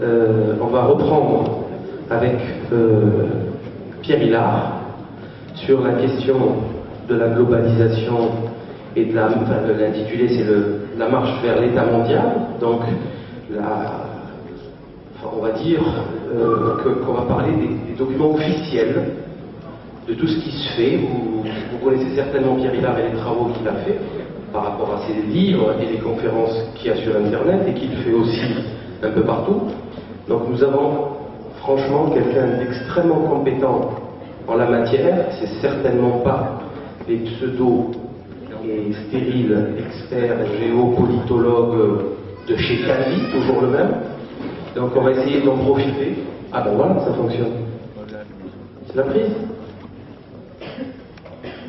On va reprendre avec Pierre Hillard sur la question de la globalisation et de l'intitulé, c'est la marche vers l'État mondial. Donc, on va dire qu'on va parler des documents officiels, de tout ce qui se fait. Vous connaissez certainement Pierre Hillard et les travaux qu'il a fait par rapport à ses livres et les conférences qu'il y a sur Internet et qu'il fait aussi un peu partout. Donc nous avons franchement quelqu'un d'extrêmement compétent en la matière. C'est certainement pas les pseudo et stériles experts géopolitologues de chez Calvi, toujours le même. Donc on va essayer d'en profiter. Ah ben voilà, ça fonctionne. C'est la prise?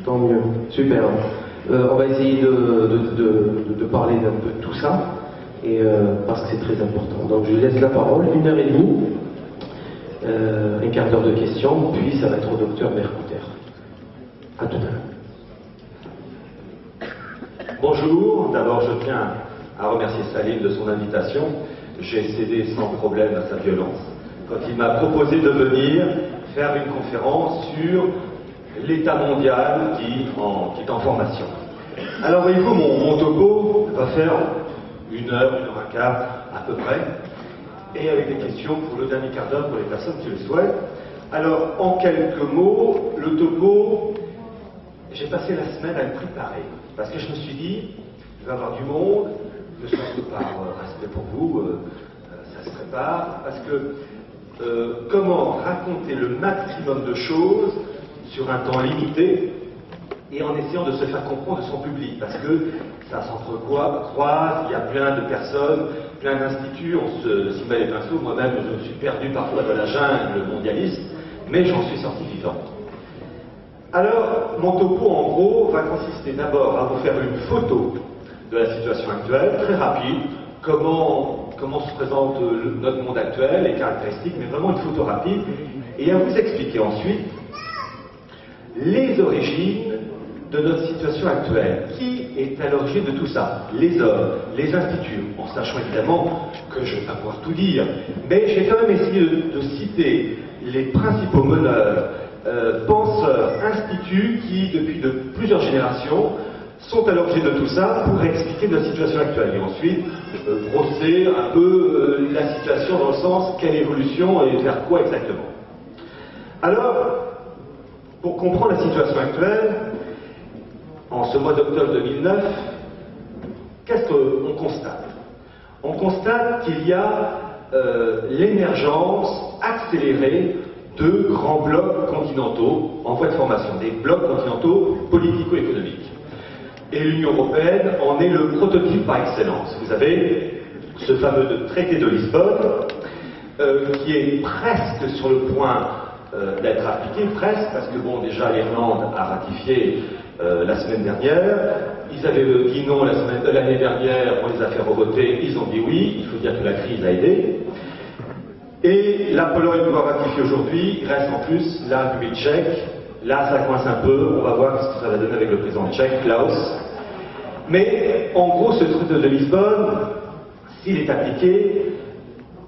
Tant mieux, super. On va essayer de parler d'un peu de tout ça, et, parce que c'est très important. Donc je laisse la parole, 1h30, un quart d'heure de questions, puis ça va être au docteur Mercouter. À tout à l'heure. Bonjour, d'abord je tiens à remercier Salim de son invitation. J'ai cédé sans problème à sa violence quand il m'a proposé de venir faire une conférence sur l'État mondial qui est en formation. Alors voyez-vous, mon topo va faire 1 heure, 1 heure et quart à peu près, et avec des questions pour le dernier quart d'heure pour les personnes qui le souhaitent. Alors en quelques mots, le topo, j'ai passé la semaine à le préparer, parce que je me suis dit, il va y avoir du monde, ne serait-ce que par respect pour vous, ça se prépare, parce que comment raconter le maximum de choses sur un temps limité et en essayant de se faire comprendre de son public, parce que ça s'entrecroise, il y a plein de personnes, plein d'instituts, on s'y met les pinceaux, moi-même je me suis perdu parfois dans la jungle mondialiste, mais j'en suis sorti vivant. Alors, mon topo en gros va consister d'abord à vous faire une photo de la situation actuelle, très rapide, comment se présente notre monde actuel, les caractéristiques, mais vraiment une photo rapide, et à vous expliquer ensuite les origines de notre situation actuelle. Qui est à l'origine de tout ça? Les hommes, les instituts, en sachant évidemment que je ne vais pas pouvoir tout dire, mais j'ai quand même essayé de citer les principaux meneurs, penseurs, instituts qui, depuis de plusieurs générations, sont à l'origine de tout ça pour expliquer notre situation actuelle. Et ensuite, brosser un peu la situation dans le sens quelle évolution et vers quoi exactement. Alors, pour comprendre la situation actuelle, en ce mois d'octobre 2009, qu'est-ce qu'on constate? On constate qu'il y a l'émergence accélérée de grands blocs continentaux en voie de formation, des blocs continentaux politico-économiques. Et l'Union européenne en est le prototype par excellence. Vous avez ce fameux traité de Lisbonne, qui est presque sur le point d'être appliqué, presque, parce que bon, déjà l'Irlande a ratifié la semaine dernière, ils avaient dit non l'année dernière, on les a fait revoter, ils ont dit oui, il faut dire que la crise a aidé. Et la Pologne doit ratifier aujourd'hui, il reste en plus la République tchèque, là ça coince un peu, on va voir ce que ça va donner avec le président tchèque, Klaus. Mais en gros, ce traité de Lisbonne, s'il est appliqué,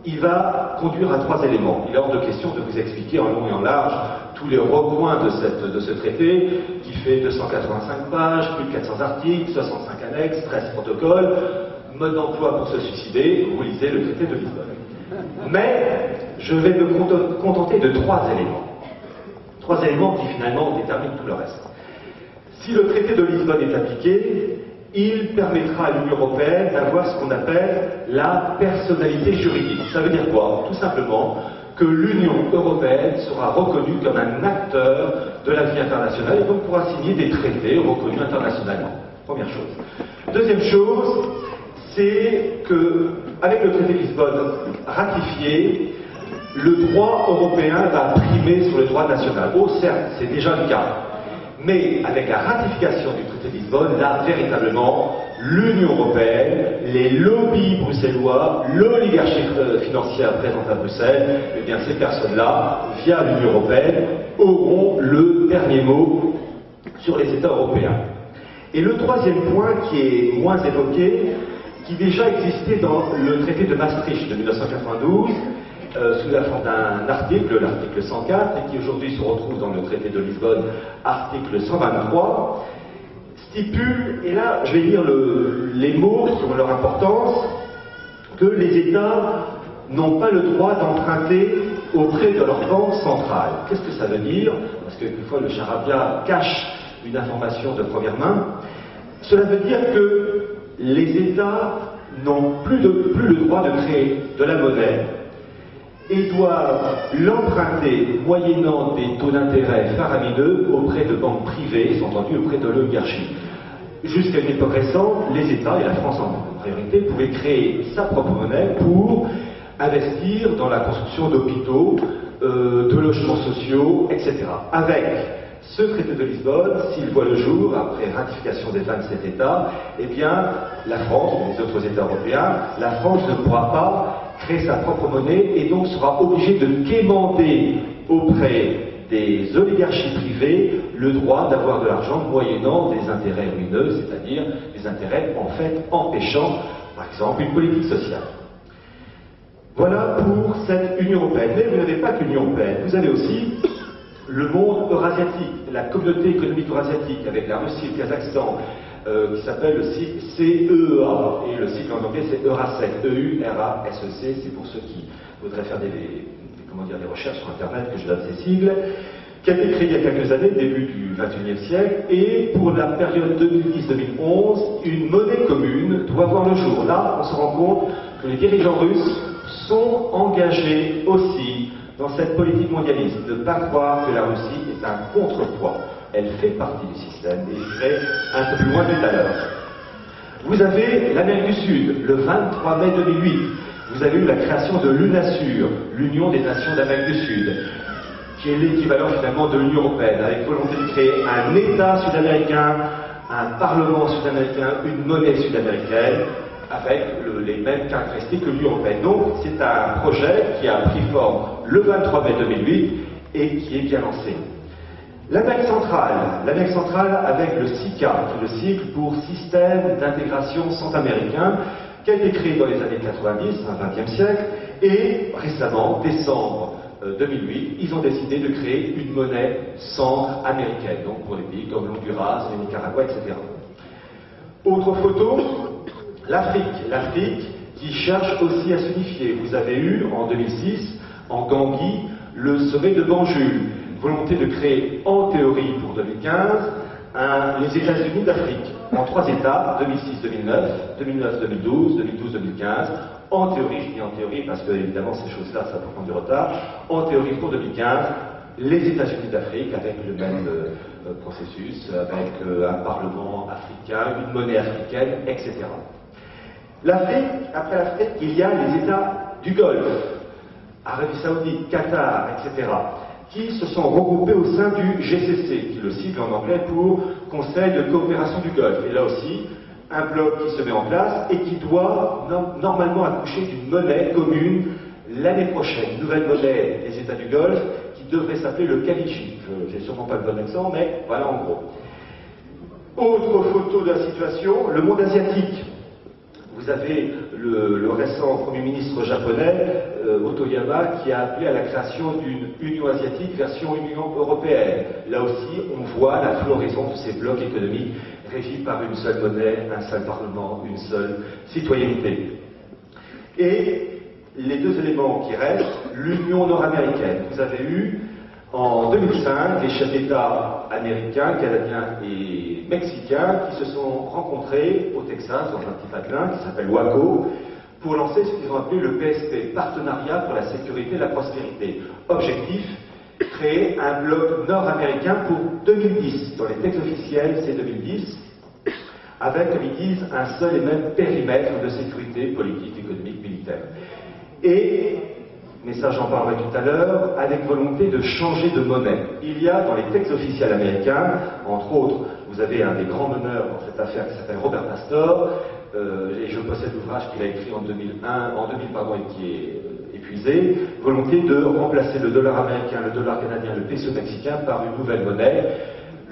il va conduire à 3 éléments. Il est hors de question de vous expliquer en long et en large tous les recoins de ce traité, qui fait 285 pages, plus de 400 articles, 65 annexes, 13 protocoles, mode d'emploi pour se suicider, vous lisez le traité de Lisbonne. Mais je vais me contenter de 3 éléments. 3 éléments qui finalement déterminent tout le reste. Si le traité de Lisbonne est appliqué, il permettra à l'Union européenne d'avoir ce qu'on appelle la personnalité juridique. Ça veut dire quoi? Tout simplement que l'Union européenne sera reconnue comme un acteur de la vie internationale et donc pourra signer des traités reconnus internationalement. Première chose. Deuxième chose, c'est que, avec le traité de Lisbonne ratifié, le droit européen va primer sur le droit national. Oh, certes, c'est déjà le cas. Mais avec la ratification du traité de Lisbonne, là, véritablement, l'Union européenne, les lobbies bruxellois, l'oligarchie financière présente à Bruxelles, eh bien ces personnes-là, via l'Union européenne, auront le dernier mot sur les États européens. Et le troisième point qui est moins évoqué, qui déjà existait dans le traité de Maastricht de 1992, sous la forme d'un article, l'article 104, et qui aujourd'hui se retrouve dans le traité de Lisbonne, article 123, stipule, et là je vais lire les mots qui ont leur importance, que les États n'ont pas le droit d'emprunter auprès de leur banque centrale. Qu'est-ce que ça veut dire? Parce que quelquefois le charabia cache une information de première main. Cela veut dire que les États n'ont plus le droit de créer de la monnaie et doivent l'emprunter moyennant des taux d'intérêt faramineux auprès de banques privées, entendu auprès de l'oligarchie. Jusqu'à une époque récente, les États, et la France en priorité, pouvaient créer sa propre monnaie pour investir dans la construction d'hôpitaux, de logements sociaux, etc. Avec ce traité de Lisbonne, s'il voit le jour, après ratification des 27 États, eh bien, la France, ou les autres États européens, la France ne pourra pas créer sa propre monnaie et donc sera obligée de quémander auprès des oligarchies privées le droit d'avoir de l'argent moyennant des intérêts ruineux, c'est-à-dire des intérêts en fait empêchant, par exemple, une politique sociale. Voilà pour cette Union européenne. Mais vous n'avez pas que l'Union européenne, vous avez aussi le monde eurasiatique, la communauté économique eurasiatique, avec la Russie et le Kazakhstan, qui s'appelle le CEA, et le cycle en anglais c'est Eurasec, E-U-R-A-S-E-C, c'est pour ceux qui voudraient faire des recherches sur Internet que je donne ces sigles, qui a été créé il y a quelques années, début du XXIe siècle, et pour la période 2010-2011, une monnaie commune doit voir le jour. Là, on se rend compte que les dirigeants russes sont engagés aussi dans cette politique mondialiste. Ne pas croire que la Russie est un contrepoids. Elle fait partie du système, et je dirais un peu plus loin tout à l'heure. Vous avez l'Amérique du Sud, le 23 mai 2008. Vous avez eu la création de l'UNASUR, l'Union des Nations d'Amérique du Sud, qui est l'équivalent finalement de l'Union européenne, avec volonté de créer un État sud-américain, un Parlement sud-américain, une monnaie sud-américaine, avec les mêmes caractéristiques que l'Union européenne. Donc c'est un projet qui a pris forme le 23 mai 2008 et qui est bien lancé. L'Amérique centrale avec le SICA, qui est le sigle pour Système d'intégration centra-américain, qui a été créé dans les années 90, au XXe siècle, et récemment, décembre 2008, ils ont décidé de créer une monnaie centra-américaine, donc pour les pays comme l'Honduras, le Nicaragua, etc. Autre photo, l'Afrique qui cherche aussi à s'unifier. Vous avez eu en 2006, en Gambie, le sommet de Banjul, volonté de créer en théorie pour 2015 les États-Unis d'Afrique, en 3 États, 2006-2009, 2009-2012, 2012-2015. En théorie, je dis en théorie parce que évidemment ces choses-là, ça peut prendre du retard. En théorie pour 2015, les États-Unis d'Afrique avec le même processus, avec un parlement africain, une monnaie africaine, etc. L'Afrique, après l'Afrique, il y a les États du Golfe, Arabie Saoudite, Qatar, etc., qui se sont regroupés au sein du GCC, qui est le sigle en anglais pour Conseil de coopération du Golfe. Et là aussi, un bloc qui se met en place et qui doit normalement accoucher d'une monnaie commune l'année prochaine. Une nouvelle monnaie des États du Golfe qui devrait s'appeler le Kalichi. Je n'ai sûrement pas le bon accent, mais voilà en gros. Autre photo de la situation, le monde asiatique. Vous avez le récent Premier ministre japonais, Otoyama, qui a appelé à la création d'une Union asiatique version Union européenne. Là aussi, on voit la floraison de ces blocs économiques régis par une seule monnaie, un seul parlement, une seule citoyenneté. Et les deux éléments qui restent, l'Union nord-américaine. Vous avez eu en 2005 les chefs d'État américains, canadiens et mexicains qui se sont rencontrés au Texas dans un petit patelin qui s'appelle Waco pour lancer ce qu'ils ont appelé le PSP, Partenariat pour la sécurité et la prospérité. Objectif, créer un bloc nord-américain pour 2010. Dans les textes officiels, c'est 2010, avec, comme ils disent, un seul et même périmètre de sécurité politique, économique, militaire. Et, mais ça j'en parlerai tout à l'heure, avec volonté de changer de monnaie. Il y a dans les textes officiels américains, entre autres, vous avez un des grands meneurs dans cette affaire qui s'appelle Robert Pastor, et je possède l'ouvrage qu'il a écrit en 2000 et qui est épuisé, volonté de remplacer le dollar américain, le dollar canadien, le peso mexicain par une nouvelle monnaie,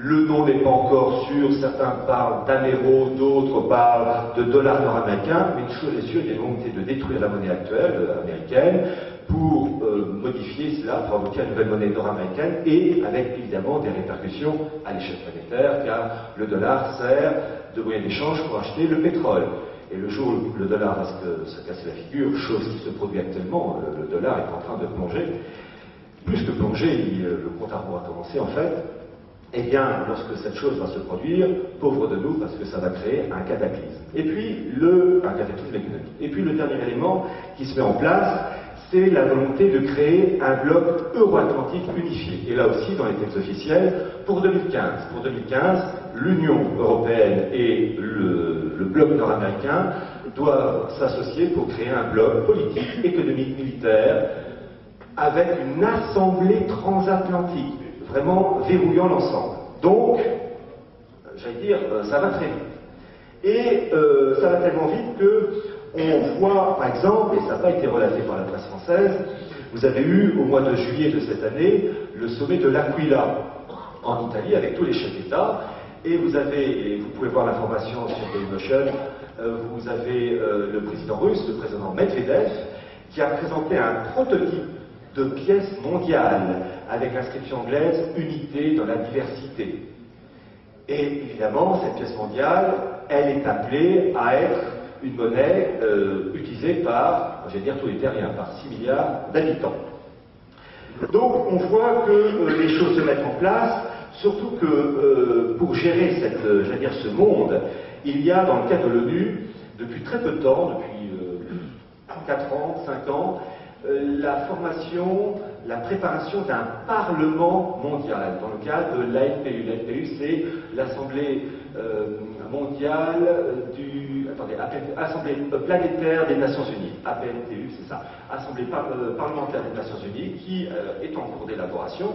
Le nom n'est pas encore sûr, certains parlent d'Amero, d'autres parlent de dollars nord-américains, mais une chose est sûre, il y a une volonté de détruire la monnaie actuelle américaine pour modifier cela, provoquer une nouvelle monnaie nord-américaine, et avec évidemment des répercussions à l'échelle planétaire, car le dollar sert de moyen d'échange pour acheter le pétrole. Et le jour où le dollar va se casser la figure, chose qui se produit actuellement, le dollar est en train de plonger, plus que plonger, le compte à rebours a commencé en fait. Eh bien, lorsque cette chose va se produire, pauvre de nous, parce que ça va créer un cataclysme. Et puis, un cataclysme économique. Et puis, le dernier élément qui se met en place, c'est la volonté de créer un bloc euro-atlantique unifié. Et là aussi, dans les textes officiels, pour 2015. Pour 2015, l'Union européenne et le bloc nord-américain doivent s'associer pour créer un bloc politique, économique, militaire, avec une assemblée transatlantique, vraiment verrouillant l'ensemble. Donc, j'allais dire, ça va très vite. Et ça va tellement vite que on voit, par exemple, et ça n'a pas été relaté par la presse française, vous avez eu au mois de juillet de cette année le sommet de l'Aquila en Italie avec tous les chefs d'État, et vous avez, et vous pouvez voir l'information sur Dailymotion, vous avez le président russe, le président Medvedev, qui a présenté un prototype de pièce mondiale avec l'inscription anglaise « Unité dans la diversité ». Et évidemment, cette pièce mondiale, elle est appelée à être une monnaie utilisée par, je vais dire tous les terriens, par 6 milliards d'habitants. Donc on voit que les choses se mettent en place, surtout que pour gérer j'allais dire, ce monde, il y a dans le cadre de l'ONU, depuis très peu de temps, depuis 4 ans, 5 ans, la formation, la préparation d'un parlement mondial dans le cadre de l'ANPU. L'ANPU, c'est l'Assemblée mondiale Assemblée planétaire des Nations Unies. APNTU, c'est ça. Assemblée parlementaire des Nations Unies, qui est en cours d'élaboration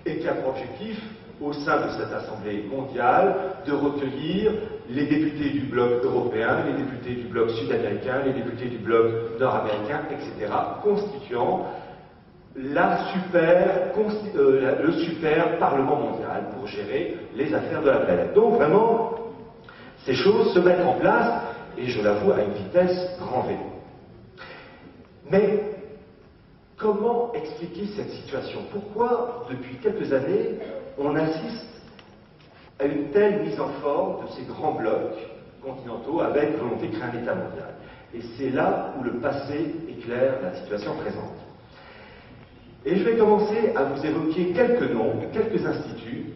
et qui a pour objectif, au sein de cette Assemblée mondiale, de recueillir les députés du bloc européen, les députés du bloc sud-américain, les députés du bloc nord-américain, etc., constituant le super Parlement mondial pour gérer les affaires de la planète. Donc vraiment, ces choses se mettent en place, et je l'avoue, à une vitesse grand V. Mais comment expliquer cette situation? Pourquoi, depuis quelques années, on assiste à une telle mise en forme de ces grands blocs continentaux avec volonté de créer un État mondial? Et c'est là où le passé éclaire la situation présente. Et je vais commencer à vous évoquer quelques noms, quelques instituts,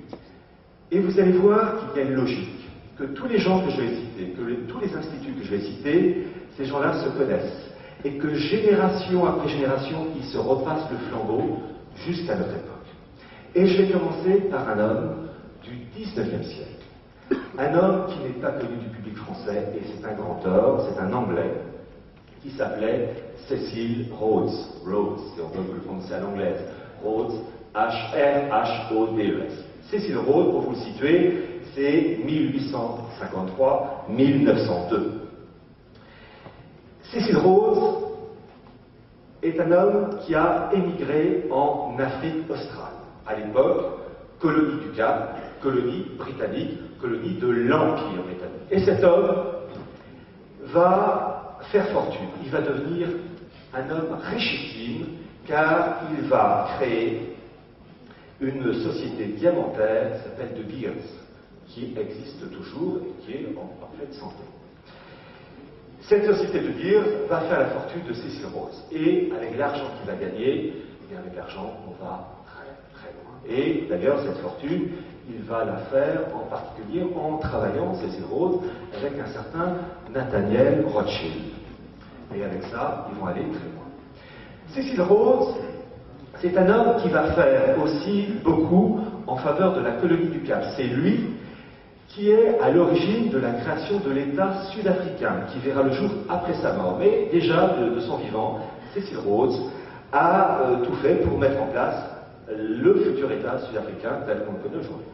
et vous allez voir qu'il y a une logique, que tous les gens que je vais citer, que tous les instituts que je vais citer, ces gens-là se connaissent, et que génération après génération, ils se repassent le flambeau jusqu'à notre époque. Et je vais commencer par un homme du XIXe siècle, un homme qui n'est pas connu du public français, et c'est un grand homme, c'est un Anglais, qui s'appelait Cecil Rhodes. Rhodes, si on veut le prononcer à l'anglaise. Rhodes, R-H-O-D-E-S. Cecil Rhodes, pour vous le situer, c'est 1853-1902. Cecil Rhodes est un homme qui a émigré en Afrique australe. À l'époque, colonie du Cap, colonie britannique, colonie de l'Empire britannique. Et cet homme va faire fortune, il va devenir un homme richissime, car il va créer une société diamantaire qui s'appelle De Beers, qui existe toujours et qui est en parfaite santé. Cette société De Beers va faire la fortune de Cecil Rhodes, et avec l'argent qu'il va gagner, et avec l'argent, on va très très loin. Et d'ailleurs, cette fortune, il va la faire en particulier en travaillant, Cecil Rhodes, avec un certain Nathaniel Rothschild. Et avec ça, ils vont aller très loin. Cecil Rhodes, c'est un homme qui va faire aussi beaucoup en faveur de la colonie du Cap. C'est lui qui est à l'origine de la création de l'État sud-africain, qui verra le jour après sa mort. Mais déjà, de son vivant, Cecil Rhodes a tout fait pour mettre en place le futur État sud-africain tel qu'on le connaît aujourd'hui.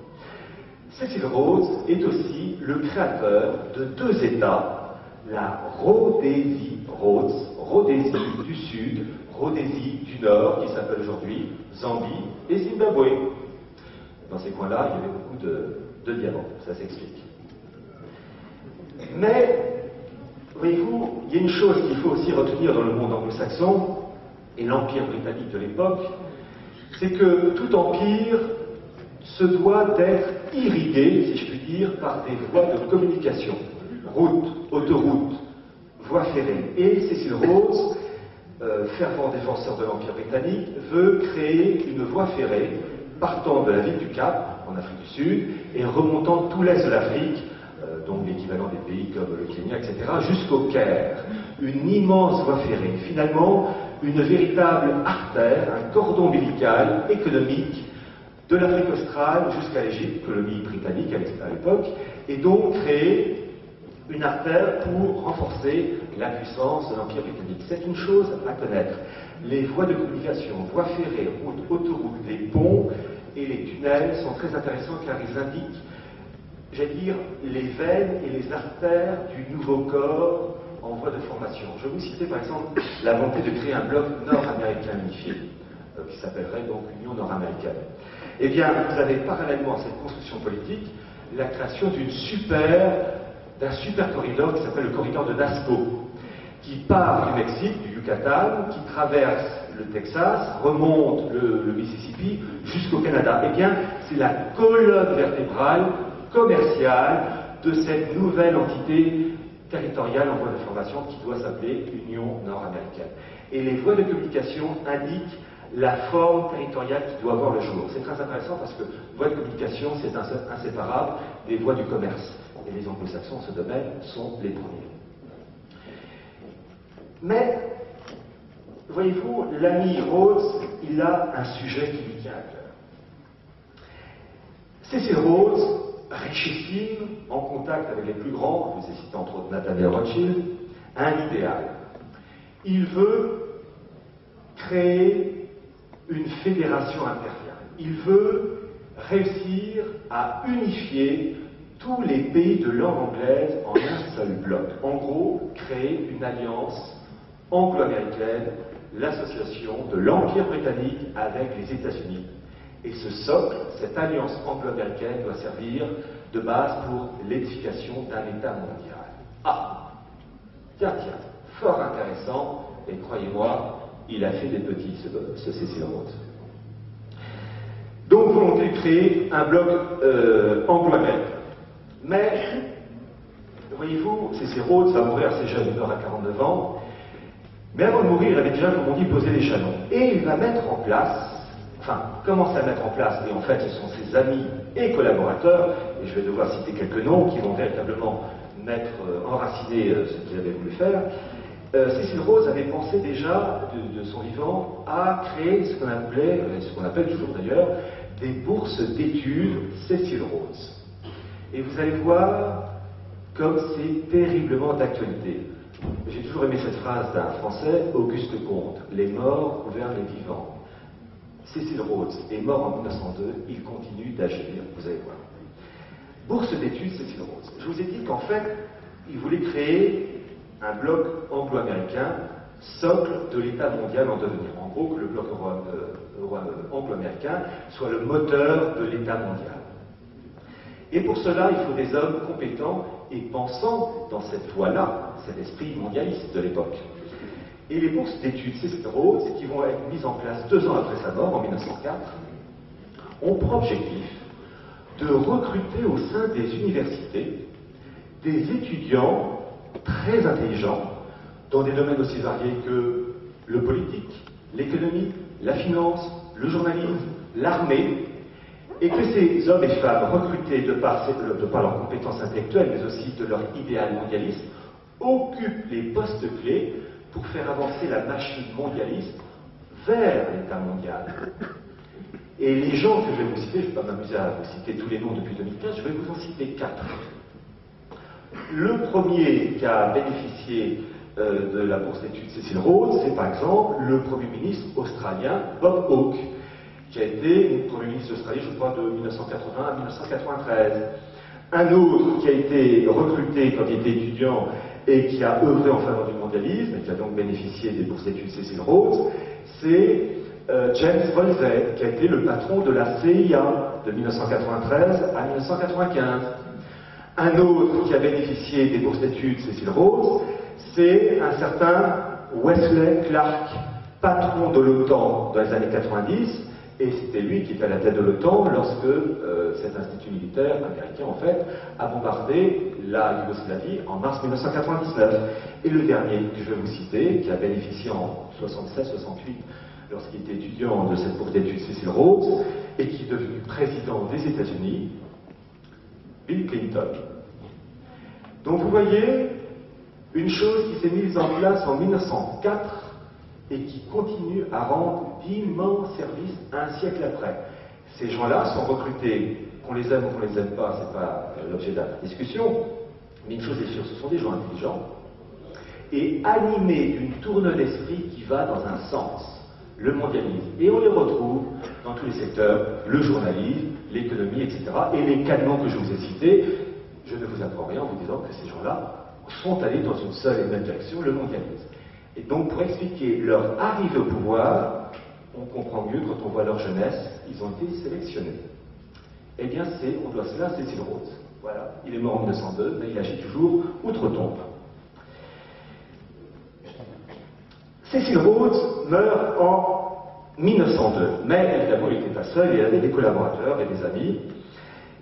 Cecil Rhodes est aussi le créateur de 2 États, la Rhodésie, Rhodésie du Sud, Rhodésie du Nord, qui s'appelle aujourd'hui Zambie et Zimbabwe. Dans ces coins-là, il y avait beaucoup de diamants, ça s'explique. Mais, voyez-vous, il y a une chose qu'il faut aussi retenir dans le monde anglo-saxon, et l'Empire britannique de l'époque, c'est que tout empire se doit d'être irrigué, si je puis dire, par des voies de communication, routes, autoroutes, voies ferrées. Et Cecil Rhodes, fervent défenseur de l'Empire britannique, veut créer une voie ferrée partant de la ville du Cap, en Afrique du Sud, et remontant tout l'est de l'Afrique, donc l'équivalent des pays comme le Kenya, etc., jusqu'au Caire. Une immense voie ferrée. Finalement, une véritable artère, un cordon ombilical économique de l'Afrique australe jusqu'à l'Égypte, colonie britannique à l'époque, et donc créer une artère pour renforcer la puissance de l'Empire britannique. C'est une chose à connaître. Les voies de communication, voies ferrées, routes, autoroutes, les ponts et les tunnels sont très intéressants car ils indiquent, j'allais dire, les veines et les artères du nouveau corps en voie de formation. Je vais vous citer par exemple la volonté de créer un bloc nord-américain unifié, qui s'appellerait donc Union nord-américaine. Eh bien, vous avez parallèlement à cette construction politique la création d'un super corridor qui s'appelle le corridor de Nazco, qui part du Mexique, du Yucatan, qui traverse le Texas, remonte le Mississippi jusqu'au Canada. Eh bien, c'est la colonne vertébrale commerciale de cette nouvelle entité territoriale en voie de formation qui doit s'appeler Union nord-américaine. Et les voies de communication indiquent la forme territoriale qui doit voir le jour. C'est très intéressant parce que voies de communication, c'est inséparable des voies du commerce. Et les anglo-saxons, en ce domaine, sont les premiers. Mais, voyez-vous, l'ami Rhodes, il a un sujet qui lui tient à cœur. Cecil Rhodes, richissime, en contact avec les plus grands, je vous ai cité entre autres Nathaniel Rothschild, a un idéal. Il veut créer une fédération impériale. Il veut réussir à unifier tous les pays de langue anglaise en un seul bloc. En gros, créer une alliance anglo-américaine, l'association de l'Empire britannique avec les États-Unis. Et ce socle, cette alliance anglo-américaine doit servir de base pour l'édification d'un État mondial. Ah, tiens, fort intéressant, et croyez-moi, il a fait des petits, ce Cecil Rhodes. Donc, volonté de créer un bloc anglo-américain. Mais, voyez-vous, Cecil Rhodes va mourir assez jeune, il meurt à 49 ans, mais avant de mourir, il avait déjà, comme on dit, posé les jalons. Et il va mettre en place, enfin, commencer à mettre en place, et en fait, ce sont ses amis et collaborateurs, et je vais devoir citer quelques noms qui vont véritablement enraciner ce qu'il avait voulu faire. Cecil Rhodes avait pensé déjà, de son vivant, à créer ce qu'on appelle toujours d'ailleurs, des bourses d'études Cecil Rhodes. Et vous allez voir comme c'est terriblement d'actualité. J'ai toujours aimé cette phrase d'un Français, Auguste Comte, « Les morts gouvernent les vivants ». Cecil Rhodes est mort en 1902, il continue d'agir, vous allez voir. Bourse d'études Cecil Rhodes. Je vous ai dit qu'en fait, il voulait créer un bloc anglo-américain, socle de l'État mondial en devenir. En gros, que le bloc anglo-américain soit le moteur de l'État mondial. Et pour cela, il faut des hommes compétents et pensant dans cette voie-là, cet esprit mondialiste de l'époque. Et les bourses d'études Cecil Rhodes, qui vont être mises en place 2 ans après sa mort, en 1904, ont pour objectif de recruter au sein des universités des étudiants très intelligents dans des domaines aussi variés que le politique, l'économie, la finance, le journalisme, l'armée, et que ces hommes et femmes recrutés de par leurs compétences intellectuelles, mais aussi de leur idéal mondialiste, occupent les postes clés pour faire avancer la machine mondialiste vers l'État mondial. Et les gens que je vais vous citer, je ne vais pas m'amuser à vous citer tous les noms depuis 2015, je vais vous en citer 4. Le premier qui a bénéficié de la bourse d'études Cecil Rhodes, c'est par exemple le Premier ministre australien Bob Hawke, qui a été Premier ministre australien, je crois, de 1980 à 1993. Un autre qui a été recruté quand il était étudiant et qui a œuvré en faveur du mondialisme, et qui a donc bénéficié des bourses d'études Cecil Rhodes, c'est James Woolsey, qui a été le patron de la CIA de 1993 à 1995. Un autre qui a bénéficié des bourses d'études Cecil Rhodes, c'est un certain Wesley Clark, patron de l'OTAN dans les années 90, et c'était lui qui était à la tête de l'OTAN lorsque cet institut militaire américain, en fait, a bombardé la Yougoslavie en mars 1999. Et le dernier que je vais vous citer, qui a bénéficié en 76-68, lorsqu'il était étudiant de cette bourse d'études Cecil Rhodes, et qui est devenu président des États-Unis, Bill Clinton. Donc vous voyez, une chose qui s'est mise en place en 1904 et qui continue à rendre d'immenses services un siècle après. Ces gens-là sont recrutés, qu'on les aime ou qu'on les aime pas, c'est pas l'objet de la discussion, mais une chose est sûre, ce sont des gens intelligents et animés d'une tourne d'esprit qui va dans un sens, le mondialisme. Et on les retrouve dans tous les secteurs, le journalisme, l'économie, etc. Et les canons que je vous ai cités, je ne vous apprends rien en vous disant que ces gens-là sont allés dans une seule et même direction, le mondialisme. Et donc, pour expliquer leur arrivée au pouvoir, on comprend mieux quand on voit leur jeunesse, ils ont été sélectionnés. Eh bien, on doit cela à Cecil Rhodes. Voilà, il est mort en 1902, mais il agit toujours outre-tombe. Cecil Rhodes meurt en 1902, mais évidemment, il n'était pas seul, il avait des collaborateurs et des amis.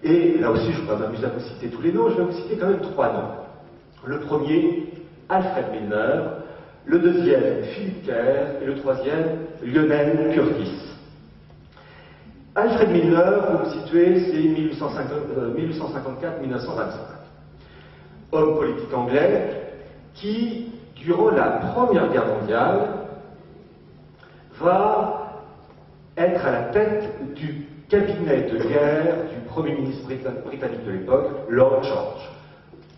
Et là aussi, je ne vais pas m'amuser à vous citer tous les noms, je vais vous citer quand même 3 noms. Le premier, Alfred Milner, le deuxième, Philip Kerr, et le troisième, Lionel Curtis. Alfred Milner, vous vous situez, c'est 1854-1925. Homme politique anglais qui, durant la Première Guerre mondiale, va être à la tête du cabinet de guerre du Premier ministre britannique de l'époque, Lord George.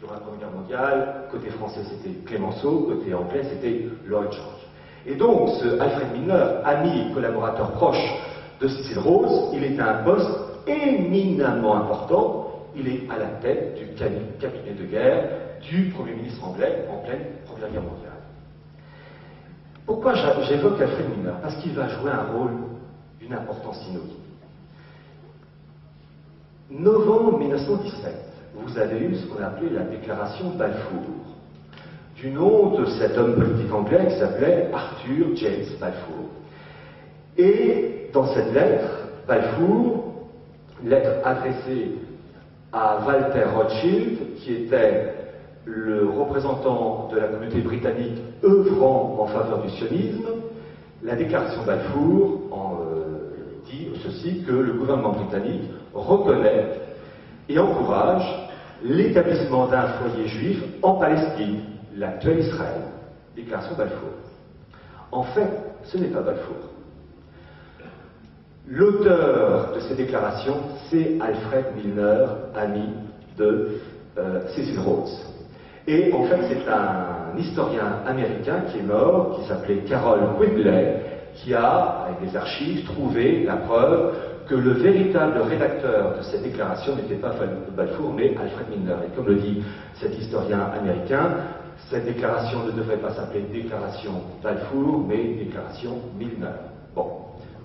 Durant la Première Guerre mondiale, côté français c'était Clemenceau, côté anglais c'était Lloyd George. Et donc ce Alfred Milner, ami et collaborateur proche de Cecil Rhodes, il est à un poste éminemment important, il est à la tête du cabinet de guerre du Premier ministre anglais en pleine Première Guerre mondiale. Pourquoi j'évoque Alfred Milner? Parce qu'il va jouer un rôle d'une importance inouïe. Novembre 1917, vous avez eu ce qu'on appelait la déclaration Balfour, du nom de cet homme politique anglais qui s'appelait Arthur James Balfour. Et dans cette lettre, Balfour, lettre adressée à Walter Rothschild, qui était le représentant de la communauté britannique œuvrant en faveur du sionisme, la déclaration Balfour dit ceci, que le gouvernement britannique reconnaît et encourage l'établissement d'un foyer juif en Palestine, l'actuel Israël. Déclaration Balfour. En fait, ce n'est pas Balfour. L'auteur de ces déclarations, c'est Alfred Milner, ami de Cecil Rhodes. Et en fait, c'est un historien américain qui est mort, qui s'appelait Carroll Quigley, qui a, avec des archives, trouvé la preuve que le véritable rédacteur de cette déclaration n'était pas Balfour, mais Alfred Milner. Et comme le dit cet historien américain, cette déclaration ne devrait pas s'appeler déclaration Balfour, mais déclaration Milner. Bon.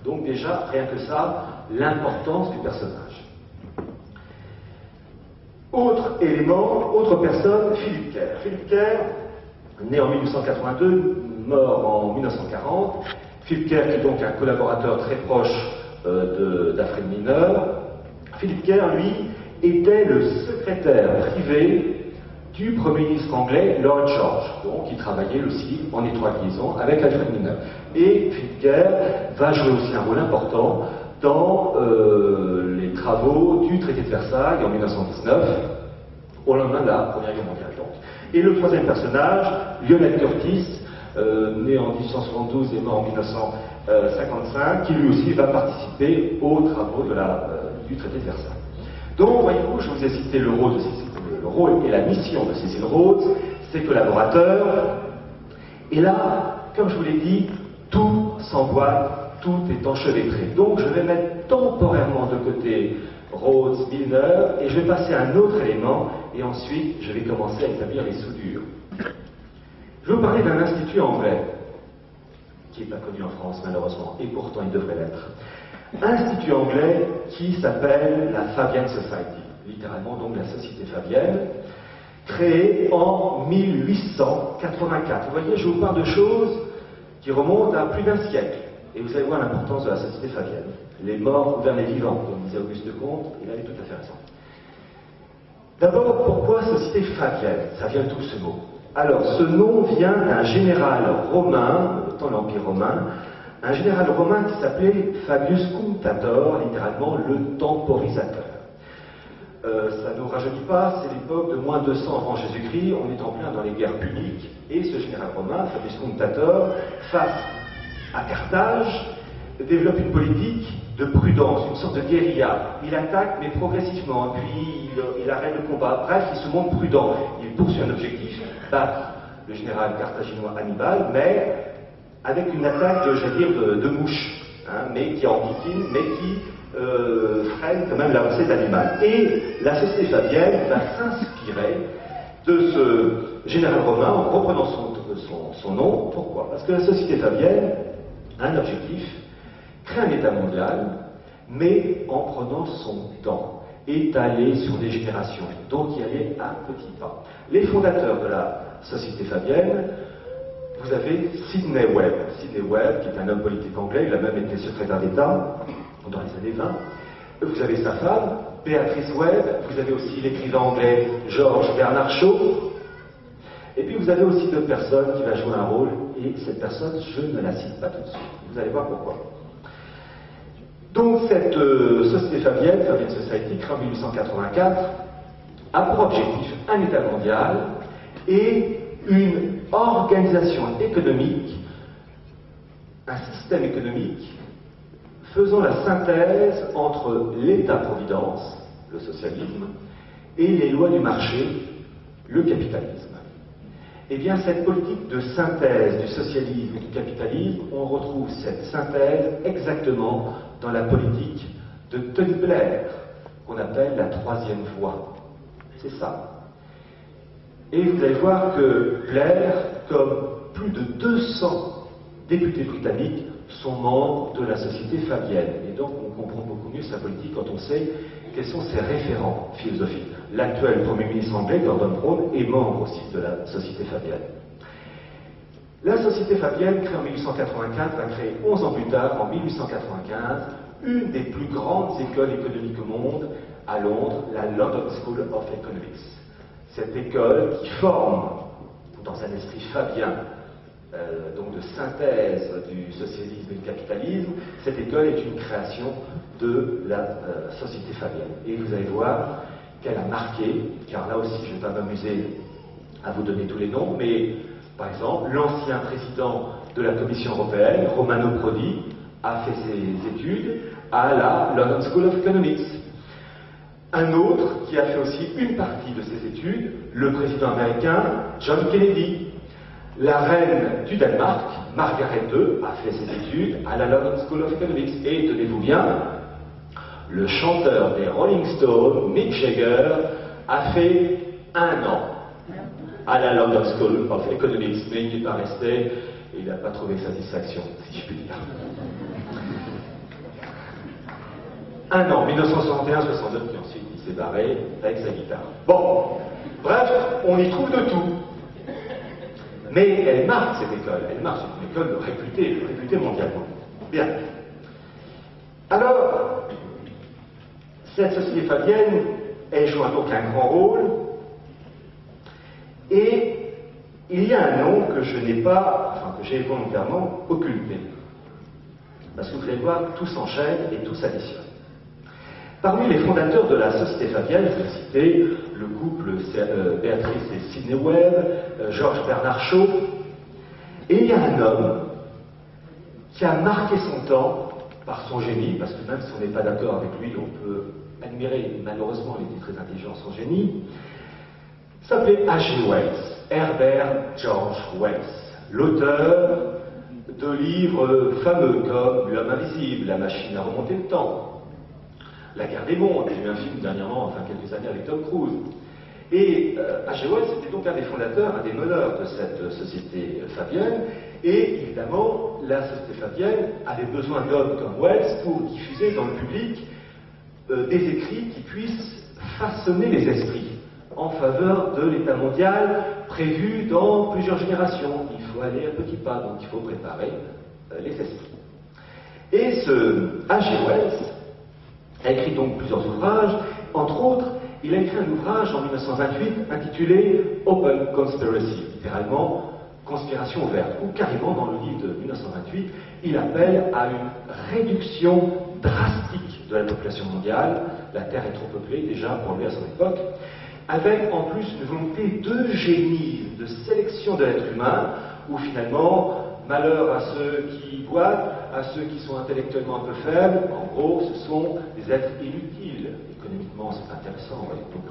Donc déjà, rien que ça, l'importance du personnage. Autre élément, autre personne, Philip Kerr. Philip Kerr, né en 1882, mort en 1940. Philip Kerr, qui est donc un collaborateur très proche d'Alfred Milner. Philip Kerr, lui, était le secrétaire privé du Premier ministre anglais, Lloyd George, donc il travaillait aussi en étroite liaison avec Alfred Milner. Et Philip Kerr va jouer aussi un rôle important dans les travaux du traité de Versailles en 1919, au lendemain de la Première Guerre mondiale. Donc. Et le troisième personnage, Lionel Curtis, né en 1872 et mort en 1955, qui lui aussi va participer aux travaux du traité de Versailles. Donc, voyez-vous, je vous ai cité le rôle et la mission de Cecil Rhodes, ses collaborateurs, et là, comme je vous l'ai dit, tout s'emboîte, tout est enchevêtré. Donc, je vais mettre temporairement de côté Rhodes, Milner, et je vais passer à un autre élément, et ensuite, je vais commencer à établir les soudures. Je vais vous parler d'un institut anglais qui n'est pas connu en France malheureusement, et pourtant il devrait l'être. Institut anglais qui s'appelle la Fabian Society, littéralement donc la Société Fabienne, créée en 1884. Vous voyez, je vous parle de choses qui remontent à plus d'un siècle, et vous allez voir l'importance de la Société Fabienne. Les morts gouvernent les vivants, comme disait Auguste Comte, et là il est tout à fait raison. D'abord, pourquoi Société Fabienne? Ça vient d'où ce mot? Alors, ce nom vient d'un général romain, au temps de l'Empire romain, un général romain qui s'appelait Fabius Cunctator, littéralement le temporisateur. Ça ne nous rajeunit pas, c'est l'époque de moins 200 avant Jésus-Christ, on est en plein dans les guerres puniques, et ce général romain, Fabius Cunctator, face à Carthage, développe une politique de prudence, une sorte de guérilla. Il attaque, mais progressivement, puis il arrête le combat. Bref, il se montre prudent. Il poursuit un objectif, battre le général carthaginois Hannibal, mais avec une attaque, j'allais dire, de mouche, hein, mais qui enquiquine, mais qui freine quand même l'avancée d'Hannibal. Et la société fabienne va s'inspirer de ce général romain en reprenant son nom. Pourquoi? Parce que la société fabienne a un objectif, créer un État mondial, mais en prenant son temps, étalé sur des générations, donc y aller à petits pas. Les fondateurs de la société fabienne, vous avez Sidney Webb. Sidney Webb, qui est un homme politique anglais, il a même été secrétaire d'État dans les années 20. Vous avez sa femme, Beatrice Webb, vous avez aussi l'écrivain anglais George Bernard Shaw, et puis vous avez aussi d'autres personnes qui vont jouer un rôle, et cette personne, je ne la cite pas tout de suite. Vous allez voir pourquoi. Donc cette société fabienne, Fabian Society, créée en 1884, a pour objectif un État mondial et une organisation économique, un système économique faisant la synthèse entre l'État-providence, le socialisme, et les lois du marché, le capitalisme. Eh bien, cette politique de synthèse du socialisme et du capitalisme, on retrouve cette synthèse exactement dans la politique de Tony Blair, qu'on appelle la troisième voie. C'est ça. Et vous allez voir que Blair, comme plus de 200 députés britanniques, sont membres de la société fabienne. Et donc, on comprend beaucoup mieux sa politique quand on sait quels sont ses référents philosophiques. L'actuel Premier ministre anglais, Gordon Brown, est membre aussi de la Société fabienne. La Société fabienne, créée en 1884, va créer 11 ans plus tard, en 1895, une des plus grandes écoles économiques au monde, à Londres, la London School of Economics. Cette école qui forme, dans un esprit fabien, donc de synthèse du socialisme et du capitalisme, cette école est une création de la société fabienne. Et vous allez voir qu'elle a marqué, car là aussi je ne vais pas m'amuser à vous donner tous les noms, mais par exemple, l'ancien président de la Commission européenne, Romano Prodi, a fait ses études à la London School of Economics. Un autre qui a fait aussi une partie de ses études, le président américain John Kennedy. La reine du Danemark, Margaret II, a fait ses études à la London School of Economics. Et tenez-vous bien, le chanteur des Rolling Stones, Mick Jagger, a fait 1 an à la London School of Economics, mais il n'est pas resté et il n'a pas trouvé satisfaction, si je puis dire. 1 an, 1961-62, puis ensuite il s'est barré avec sa guitare. Bon, bref, on y trouve de tout. Mais elle marque cette école, c'est une école réputée mondialement. Bien. Alors, cette société fabienne, elle joue donc un grand rôle, et il y a un nom que je n'ai pas, enfin que j'ai volontairement occulté. Parce que vous allez voir, tout s'enchaîne et tout s'additionne. Parmi les fondateurs de la société fabienne, je vais citer le couple Béatrice et Sidney Webb, George Bernard Shaw, et il y a un homme qui a marqué son temps par son génie, parce que même si on n'est pas d'accord avec lui, on peut admirer, malheureusement il était très intelligent, son génie, s'appelait H.G. Wells, Herbert George Wells, l'auteur de livres fameux comme L'homme invisible, La machine à remonter le temps, La guerre des mondes, j'ai eu un film dernièrement, enfin quelques années avec Tom Cruise. Et H.G. Wells était donc un des fondateurs, un des meneurs de cette société fabienne, et évidemment, la société fabienne avait besoin d'hommes comme Wells pour diffuser dans le public des écrits qui puissent façonner les esprits en faveur de l'État mondial prévu dans plusieurs générations. Il faut aller un petit pas, donc il faut préparer les esprits. Et ce H.G. Wells a écrit donc plusieurs ouvrages, entre autres, il a écrit un ouvrage en 1928 intitulé Open Conspiracy, littéralement conspiration ouverte, ou carrément dans le livre de 1928, il appelle à une réduction drastique de la population mondiale. La Terre est trop peuplée déjà pour lui à son époque, avec en plus une volonté d'eugénisme, de sélection de l'être humain, où finalement, malheur à ceux qui boivent, à ceux qui sont intellectuellement un peu faibles, en gros, ce sont des êtres inutiles. Économiquement, c'est intéressant, donc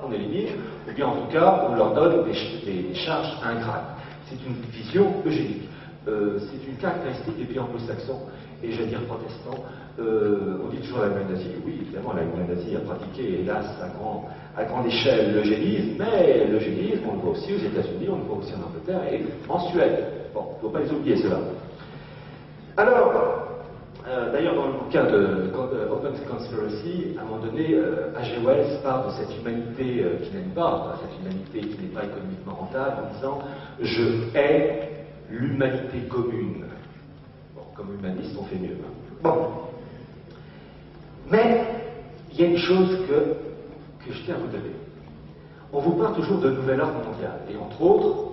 on élimine, ou bien en tout cas, on leur donne des charges ingrates. C'est une vision eugénique. C'est une caractéristique des pays anglo-saxons, et j'allais dire protestants. On dit toujours l'Allemagne nazie. Oui, évidemment, l'Allemagne nazie a pratiqué, hélas, à grande échelle l'eugénisme, mais l'eugénisme, on le voit aussi aux États-Unis, on le voit aussi en Angleterre et en Suède. Bon, il ne faut pas les oublier, cela. Alors, d'ailleurs, dans le bouquin de Open Conspiracy, à un moment donné, H.G. Wells parle de cette humanité qui n'aime pas, cette humanité qui n'est pas économiquement rentable, en disant « Je hais l'humanité commune ». Bon, comme humaniste, on fait mieux. Hein. Bon. Mais, il y a une chose que je tiens à vous donner. On vous parle toujours de nouvel ordre mondial. Et entre autres,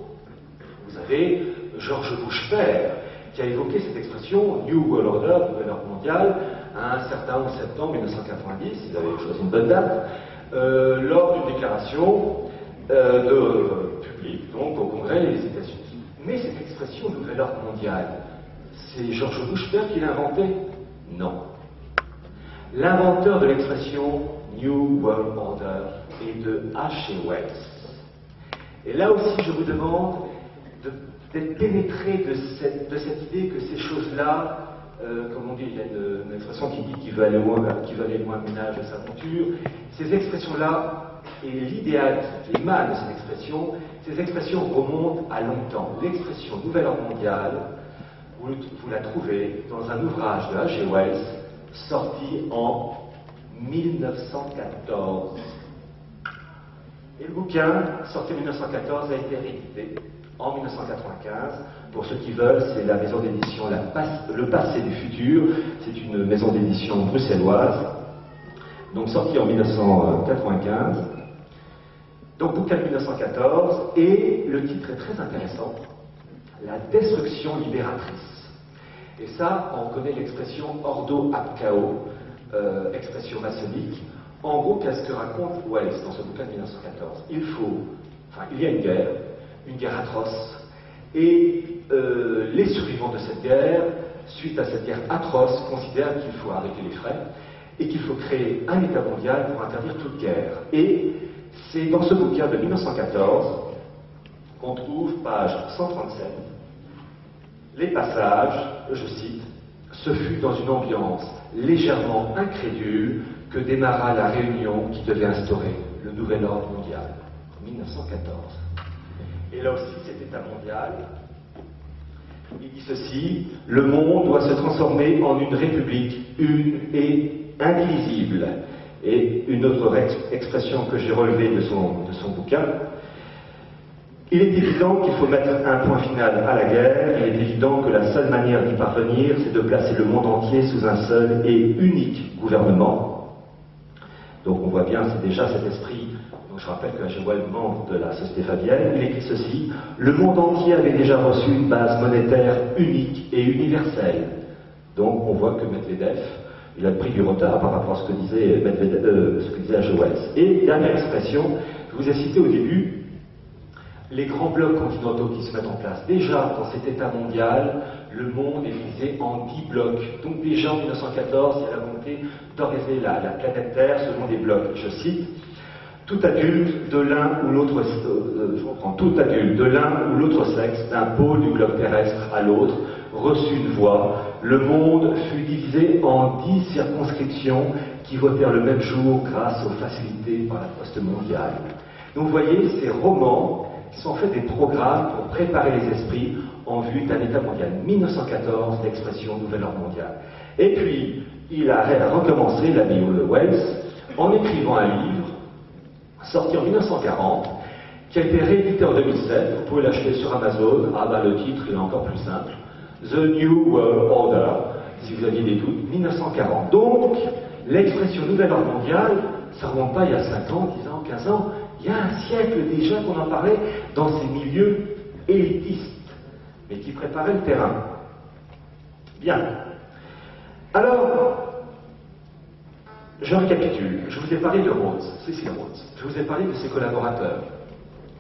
vous avez George Bush père, qui a évoqué cette expression New World Order, nouvel ordre mondial, à un certain 11 septembre 1990, ils avaient choisi une bonne date, lors d'une déclaration publique, donc au Congrès des États-Unis. Mais cette expression nouvel ordre mondial, c'est George Bush père qui l'a inventée? Non. L'inventeur de l'expression New World Order est de H.G. Wells. Et là aussi, je vous demande d'être pénétré de cette idée que ces choses-là, comme on dit, il y a une expression qui dit qu'il veut aller loin ménage de sa monture, ces expressions-là, et l'idéal qui émane de cette expression, ces expressions remontent à longtemps. L'expression nouvel ordre mondial, vous la trouvez dans un ouvrage de H.G. Wells, sorti en 1914. Et le bouquin, sorti en 1914, a été réédité en 1995. Pour ceux qui veulent, c'est la maison d'édition Le Passé du Futur. C'est une maison d'édition bruxelloise, donc sorti en 1995. Donc bouquin de 1914, et le titre est très intéressant, La destruction libératrice. Et ça, on connaît l'expression Ordo ab Chaos, expression maçonnique. En gros, qu'est-ce que raconte Wells dans ce bouquin de 1914? Il y a une guerre atroce, et les survivants de cette guerre, suite à cette guerre atroce, considèrent qu'il faut arrêter les frais et qu'il faut créer un État mondial pour interdire toute guerre. Et c'est dans ce bouquin de 1914 qu'on trouve, page 137, les passages, je cite, « Ce fut dans une ambiance légèrement incrédule que démarra la réunion qui devait instaurer le nouvel ordre mondial. » 1914. Et là aussi, cet État mondial, il dit ceci, « Le monde doit se transformer en une république, une et indivisible. » Et une autre expression que j'ai relevée de son bouquin, « Il est évident qu'il faut mettre un point final à la guerre. Il est évident que la seule manière d'y parvenir, c'est de placer le monde entier sous un seul et unique gouvernement. » Donc on voit bien, c'est déjà cet esprit. Donc je rappelle que H.G. Wells, membre de la Société fabienne, il écrit ceci, « Le monde entier avait déjà reçu une base monétaire unique et universelle. » Donc on voit que Medvedev, il a pris du retard par rapport à ce que disait H.G. Wells. Et dernière expression, je vous ai cité au début les grands blocs continentaux qui se mettent en place. Déjà, dans cet État mondial, le monde est divisé en 10 blocs. Donc déjà en 1914, il y a la volonté d'organiser la planète Terre selon des blocs. Je cite, « Tout adulte de l'un ou l'autre sexe, d'un pôle du globe terrestre à l'autre, reçut une voix. Le monde fut divisé en 10 circonscriptions qui votèrent le même jour grâce aux facilités par la poste mondiale. Donc vous voyez, ces romans sont en fait des programmes pour préparer les esprits en vue d'un État mondial. 1914, l'expression Nouvel Ordre mondial. Et puis, il a recommencé, l'ami Wells, en écrivant un livre, sorti en 1940, qui a été réédité en 2007. Vous pouvez l'acheter sur Amazon. Ah bah le titre, il est encore plus simple. The New World Order, si vous aviez des doutes, 1940. Donc, l'expression Nouvel Ordre mondial, ça ne remonte pas il y a 5 ans, 10 ans, 15 ans, il y a un siècle déjà qu'on en parlait dans ces milieux élitistes, mais qui préparaient le terrain. Bien. Alors, je récapitule. Je vous ai parlé de Rhodes, Cecil Rhodes. Je vous ai parlé de ses collaborateurs,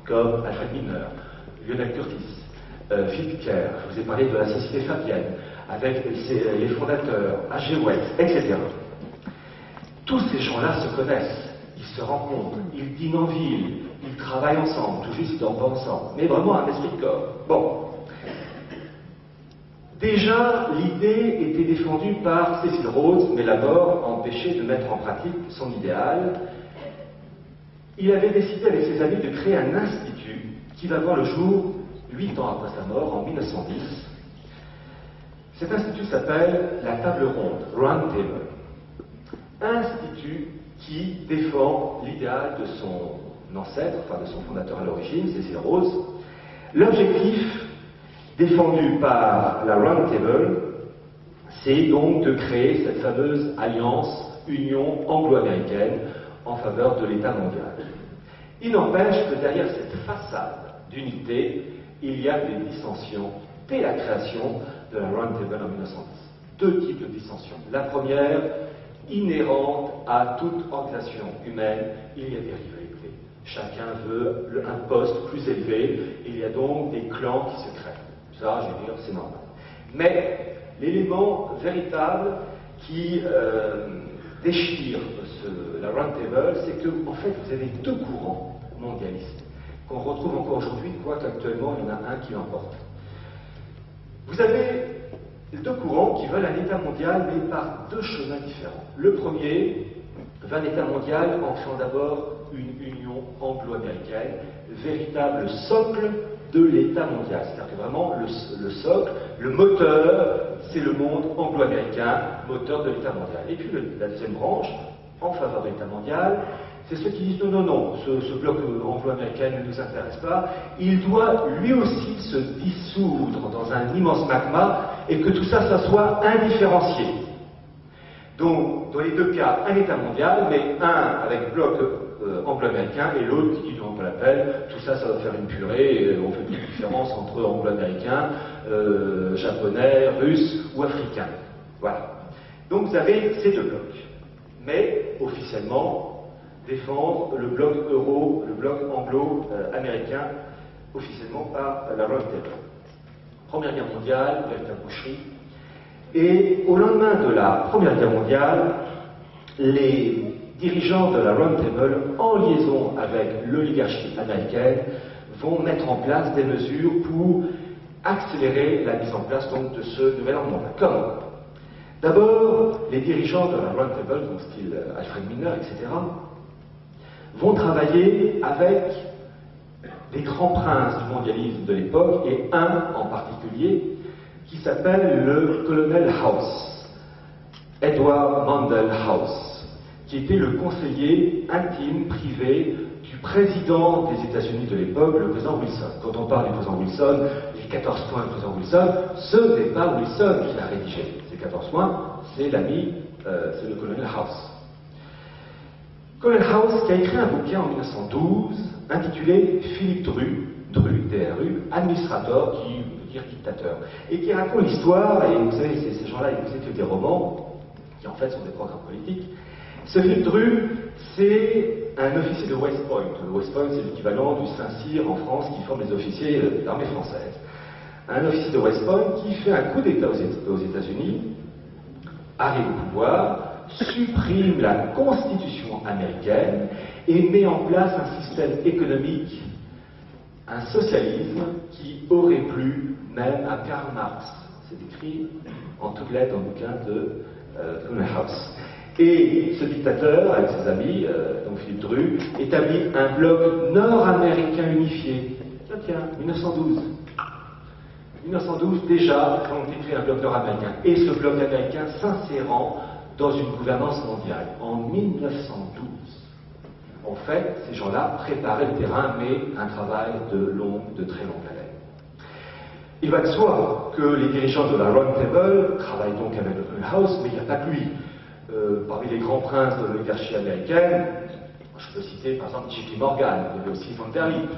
comme Alfred Milner, Lionel Curtis, Philip Kerr. Je vous ai parlé de la Société Fabienne, avec les fondateurs, H.G. Wells, etc. Tous ces gens-là se connaissent, ils se rencontrent, ils dînent en ville, ils travaillent ensemble, tout juste ils dorment pas ensemble, mais vraiment un esprit de corps. Bon. Déjà, l'idée était défendue par Cecil Rhodes, mais la mort empêchait de mettre en pratique son idéal. Il avait décidé avec ses amis de créer un institut qui va voir le jour 8 ans après sa mort, en 1910. Cet institut s'appelle la Table Ronde, Round Table. Institut qui défend l'idéal de son ancêtre, enfin de son fondateur à l'origine, Cecil Rhodes. L'objectif défendu par la Round Table, c'est donc de créer cette fameuse alliance, union anglo-américaine en faveur de l'État mondial. Il n'empêche que derrière cette façade d'unité, il y a des dissensions dès la création de la Round Table en 1910. Deux types de dissensions. La première, inhérente à toute organisation humaine, il y a des rivalités. Chacun veut un poste plus élevé, il y a donc des clans qui se créent. Ça, je veux dire, c'est normal. Mais l'élément véritable qui déchire la Round Table, c'est que, en fait, vous avez deux courants mondialistes qu'on retrouve encore aujourd'hui, quoique actuellement il y en a un qui l'emporte. Vous avez deux courants qui veulent un État mondial, mais par deux chemins différents. Le premier veut un État mondial en créant d'abord une union anglo-américaine, véritable socle de l'État mondial. C'est-à-dire que vraiment, le socle, le moteur, c'est le monde anglo-américain, moteur de l'État mondial. Et puis la deuxième branche, en faveur de l'État mondial, c'est ceux qui disent non, ce bloc anglo-américain ne nous intéresse pas, il doit lui aussi se dissoudre dans un immense magma et que tout ça, ça soit indifférencié. Donc, dans les deux cas, un État mondial, mais un avec bloc anglo-américain et l'autre qui dit non, pas la peine, tout ça, ça va faire une purée, et on fait plus de différence entre anglo-américains, japonais, russes ou africains. Voilà. Donc vous avez ces deux blocs. Mais, officiellement, défendre le bloc euro, le bloc anglo-américain, officiellement par la Round Table. Première Guerre mondiale, véritable boucherie. Et au lendemain de la Première Guerre mondiale, les dirigeants de la Round Table, en liaison avec l'oligarchie américaine, vont mettre en place des mesures pour accélérer la mise en place donc, de ce nouvel ordre mondial. Comment? D'abord, les dirigeants de la Round Table, donc style Alfred Milner, etc., vont travailler avec des grands princes du mondialisme de l'époque, et un en particulier, qui s'appelle le colonel House, Edward Mandell House, qui était le conseiller intime, privé, du président des États-Unis de l'époque, le président Wilson. Quand on parle du président Wilson, les 14 points du président Wilson, ce n'est pas Wilson qui l'a rédigé. Ces 14 points, c'est l'ami, c'est le colonel House. Colonel House qui a écrit un bouquin en 1912 intitulé Philippe Dru, D-R-U, administrateur, qui veut dire dictateur, et qui raconte l'histoire, et vous savez, ces gens-là, ils écrivent des romans, qui en fait sont des programmes politiques. Ce Philippe Dru, c'est un officier de West Point. Le West Point, c'est l'équivalent du Saint-Cyr en France qui forme les officiers de l'armée française. Un officier de West Point qui fait un coup d'État aux États-Unis, arrive au pouvoir, supprime la Constitution américaine et met en place un système économique, un socialisme qui aurait plu même à Karl Marx. C'est écrit en toutes lettres dans le bouquin de Colonel House. Et ce dictateur, avec ses amis, donc Philippe Dru, établit un bloc nord-américain unifié. Tiens, 1912. 1912, déjà, on écrit un bloc nord-américain. Et ce bloc américain s'insérant dans une gouvernance mondiale. En 1912. En fait, ces gens-là préparaient le terrain, mais un travail de très longue haleine. Il va de soi que les dirigeants de la Round Table travaillent donc avec le Hull House, mais il n'y a pas que lui. Parmi les grands princes de l'oligarchie américaine, je peux citer par exemple JP Morgan, il y avait aussi Von der Lippe,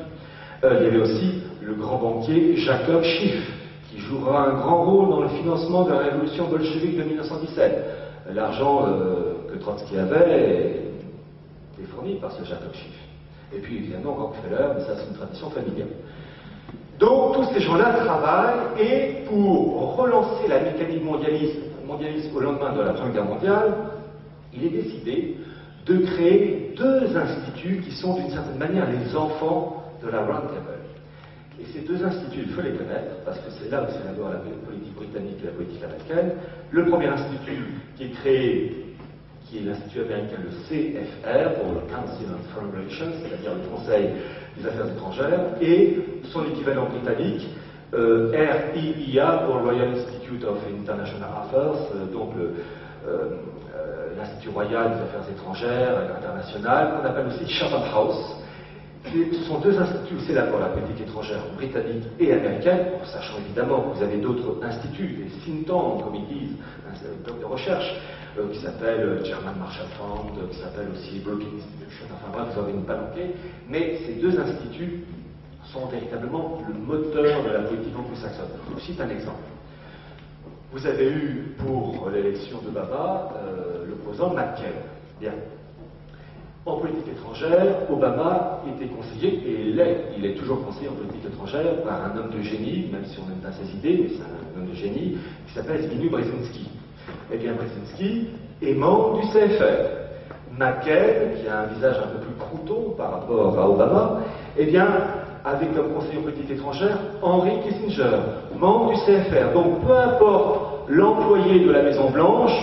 il y avait aussi le grand banquier Jacob Schiff, qui jouera un grand rôle dans le financement de la révolution bolchevique de 1917. L'argent que Trotsky avait est fourni par ce Jacob Schiff. Et puis évidemment Rockefeller, mais ça c'est une tradition familiale. Donc tous ces gens-là travaillent, et pour relancer la mécanique mondialiste au lendemain de la Première Guerre mondiale, il est décidé de créer deux instituts qui sont d'une certaine manière les enfants de la Round Table. Et ces deux instituts, il faut les connaître, parce que c'est là où s'élabore la politique britannique et la politique américaine. Le premier institut qui est créé, qui est l'Institut américain, le CFR, pour le Council on Foreign Relations, c'est-à-dire le Conseil des Affaires étrangères, et son équivalent britannique, RIIA, pour Royal Institute of International Affairs, donc l'Institut royal des affaires étrangères et internationales, qu'on appelle aussi Chatham House. Ce sont deux instituts, c'est là pour la politique étrangère britannique et américaine, en sachant évidemment que vous avez d'autres instituts, des think tanks, comme ils disent, un bloc de recherche, qui s'appelle German Marshall Fund, qui s'appelle aussi Brookings Institution, enfin bref, vous en avez une palanquée, mais ces deux instituts sont véritablement le moteur de la politique anglo-saxonne. Je vous cite un exemple. Vous avez eu pour l'élection d'Obama l'opposant McCain. Bien. En politique étrangère, Obama était conseillé, et il est toujours conseillé en politique étrangère par un homme de génie, même si on n'aime pas ses idées, mais c'est un homme de génie, qui s'appelle Zbigniew Brzezinski. Eh bien, Brzezinski est membre du CFR. McCain, qui a un visage un peu plus crouton par rapport à Obama, eh bien, avait comme conseiller en politique étrangère Henry Kissinger, membre du CFR. Donc, peu importe l'employé de la Maison-Blanche,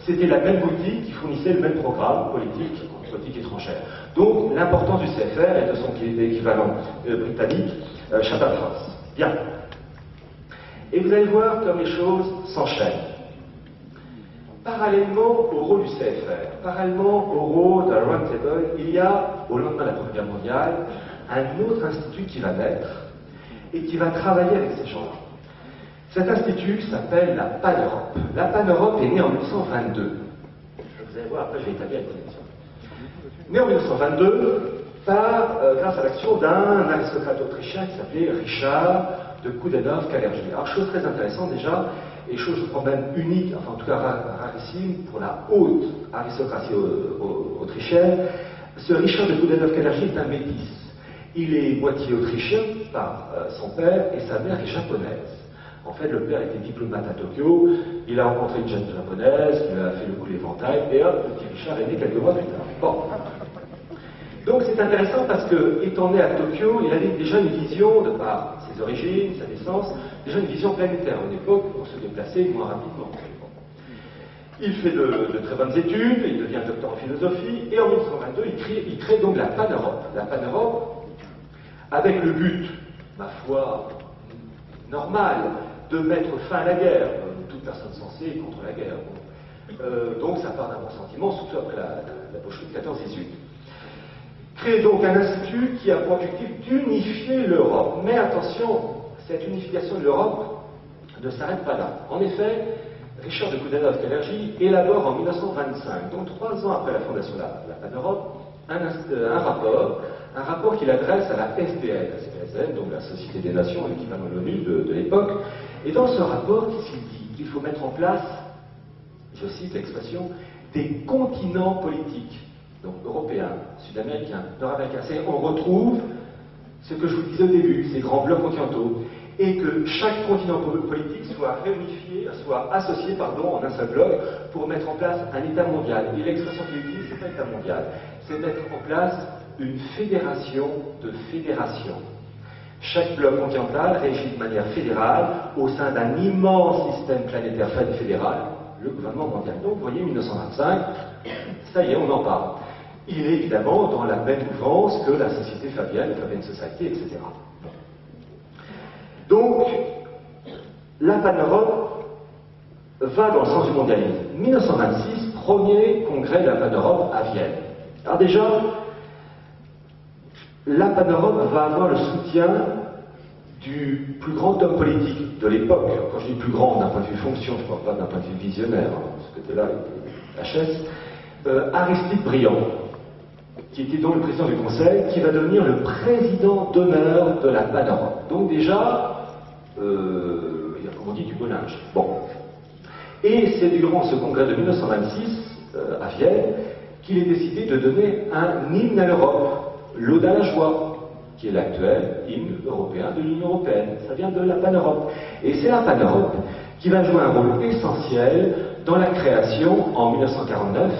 c'était la même boutique qui fournissait le même programme politique étrangère. Donc, l'importance du CFR et de son équivalent britannique, Chatham House. Bien. Et vous allez voir comme les choses s'enchaînent. Parallèlement au rôle du CFR, parallèlement au rôle de la Round Table, il y a, au lendemain de la Première Guerre mondiale, un autre institut qui va naître et qui va travailler avec ces gens-là. Cet institut s'appelle la Pan-Europe. La Pan-Europe est née en 1922. Vous allez voir, après je vais établir la connexion. Née en 1922 grâce à l'action d'un aristocrate autrichien qui s'appelait Richard de Coudenhove-Kalergi. Alors, chose très intéressante déjà, et chose, je crois même unique, enfin en tout cas rarissime pour la haute aristocratie autrichienne, ce Richard de Coudenhove-Kalergi est un métis. Il est moitié autrichien par son père et sa mère est japonaise. En fait, le père était diplomate à Tokyo, il a rencontré une jeune japonaise, il a fait le coup l'éventail, et hop, le petit Richard est né quelques mois plus tard. Bon. Donc c'est intéressant parce que, étant né à Tokyo, il avait déjà une vision, de par ses origines, sa naissance, déjà une vision planétaire. À une époque, on se déplaçait moins rapidement. Il fait de très bonnes études, il devient docteur en philosophie, et en 1922, il crée donc la Pan-Europe. La Pan-Europe, avec le but, ma foi, normal, de mettre fin à la guerre. Toute personne sensée est contre la guerre. Donc ça part d'un bon sentiment, surtout après la bolchevique de 14-18. Crée donc un institut qui a pour objectif d'unifier l'Europe. Mais attention, cette unification de l'Europe ne s'arrête pas là. En effet, Richard de Coudenhove-Kalergi élabore en 1925, donc 3 ans après la fondation de la Pan-Europe, un rapport qu'il adresse à la SDN, donc la Société des Nations, l'équivalent de l'ONU de l'époque. Et dans ce rapport, qu'est-ce qu'il dit? Qu'il faut mettre en place, je cite l'expression, des continents politiques. Donc européens, sud-américains, nord-américains. On retrouve ce que je vous disais au début, ces grands blocs continentaux, et que chaque continent politique soit réunifié, soit associé en un seul bloc pour mettre en place un État mondial. Et l'expression qu'il utilise, c'est pas État mondial, c'est mettre en place une fédération de fédérations. Chaque bloc continental régit de manière fédérale au sein d'un immense système planétaire fédéral, le gouvernement mondial. Donc vous voyez, 1925, ça y est, on en parle. Il est évidemment dans la même mouvance que la Société Fabienne, la Fabian Society, etc. Donc, la Pan-Europe va dans le sens du mondialisme. 1926, premier congrès de la Pan-Europe à Vienne. Alors déjà, la Pan-Europe va avoir le soutien du plus grand homme politique de l'époque. Quand je dis plus grand d'un point de vue fonction, je ne parle pas d'un point de vue visionnaire, ce côté-là, la chaise, Aristide Briand, qui était donc le président du Conseil, qui va devenir le président d'honneur de la Pan-Europe. Donc déjà, il y a, comme on dit, du beau linge. Bon. Et c'est durant ce congrès de 1926, à Vienne, qu'il est décidé de donner un hymne à l'Europe, l'Ode à la joie, qui est l'actuel hymne européen de l'Union européenne. Ça vient de la Pan-Europe. Et c'est la Pan-Europe qui va jouer un rôle essentiel dans la création, en 1949,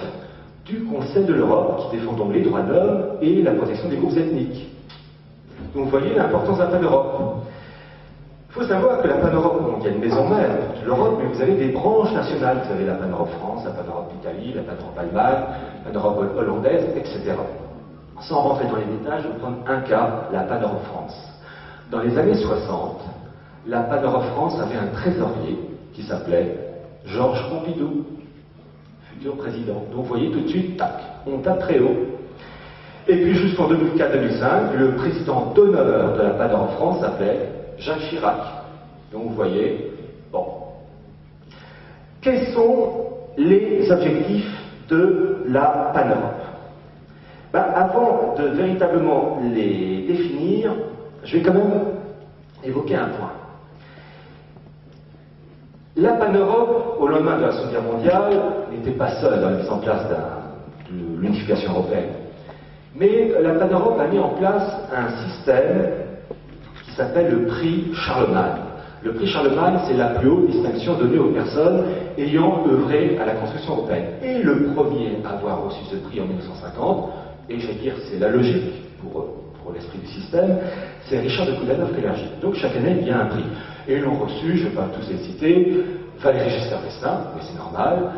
du Conseil de l'Europe, qui défend donc les droits de l'homme et la protection des groupes ethniques. Donc vous voyez l'importance de la Pan-Europe. Il faut savoir que la Pan-Europe, il y a une maison mère pour toute l'Europe, mais vous avez des branches nationales. Vous avez la Pan-Europe France, la Pan-Europe d'Italie, la Pan-Europe Allemagne, la Pan-Europe hollandaise, etc. Sans rentrer dans les détails, je vais prendre un cas, la Pan-Europe France. Dans les années 60, la Pan-Europe France avait un trésorier qui s'appelait Georges Pompidou, futur président. Donc vous voyez tout de suite, tac, on tape très haut. Et puis jusqu'en 2004-2005, le président d'honneur de la Pan-Europe France s'appelait Jacques Chirac. Donc vous voyez, bon. Quels sont les objectifs de la Pan-Europe? Ben, avant de véritablement les définir, je vais quand même évoquer un point. La Pan-Europe, au lendemain de la Seconde Guerre mondiale, n'était pas seule dans la mise en place de l'unification européenne. Mais la Pan-Europe a mis en place un système qui s'appelle le prix Charlemagne. Le prix Charlemagne, c'est la plus haute distinction donnée aux personnes ayant œuvré à la construction européenne. Et le premier à avoir reçu ce prix en 1950, et je vais dire c'est la logique pour l'esprit du système, c'est Richard de Coudenhove-Kalergi. Donc chaque année, il y a un prix. Et ils l'ont reçu, je ne vais pas tous les citer, Valéry Giscard d'Estaing, mais c'est normal.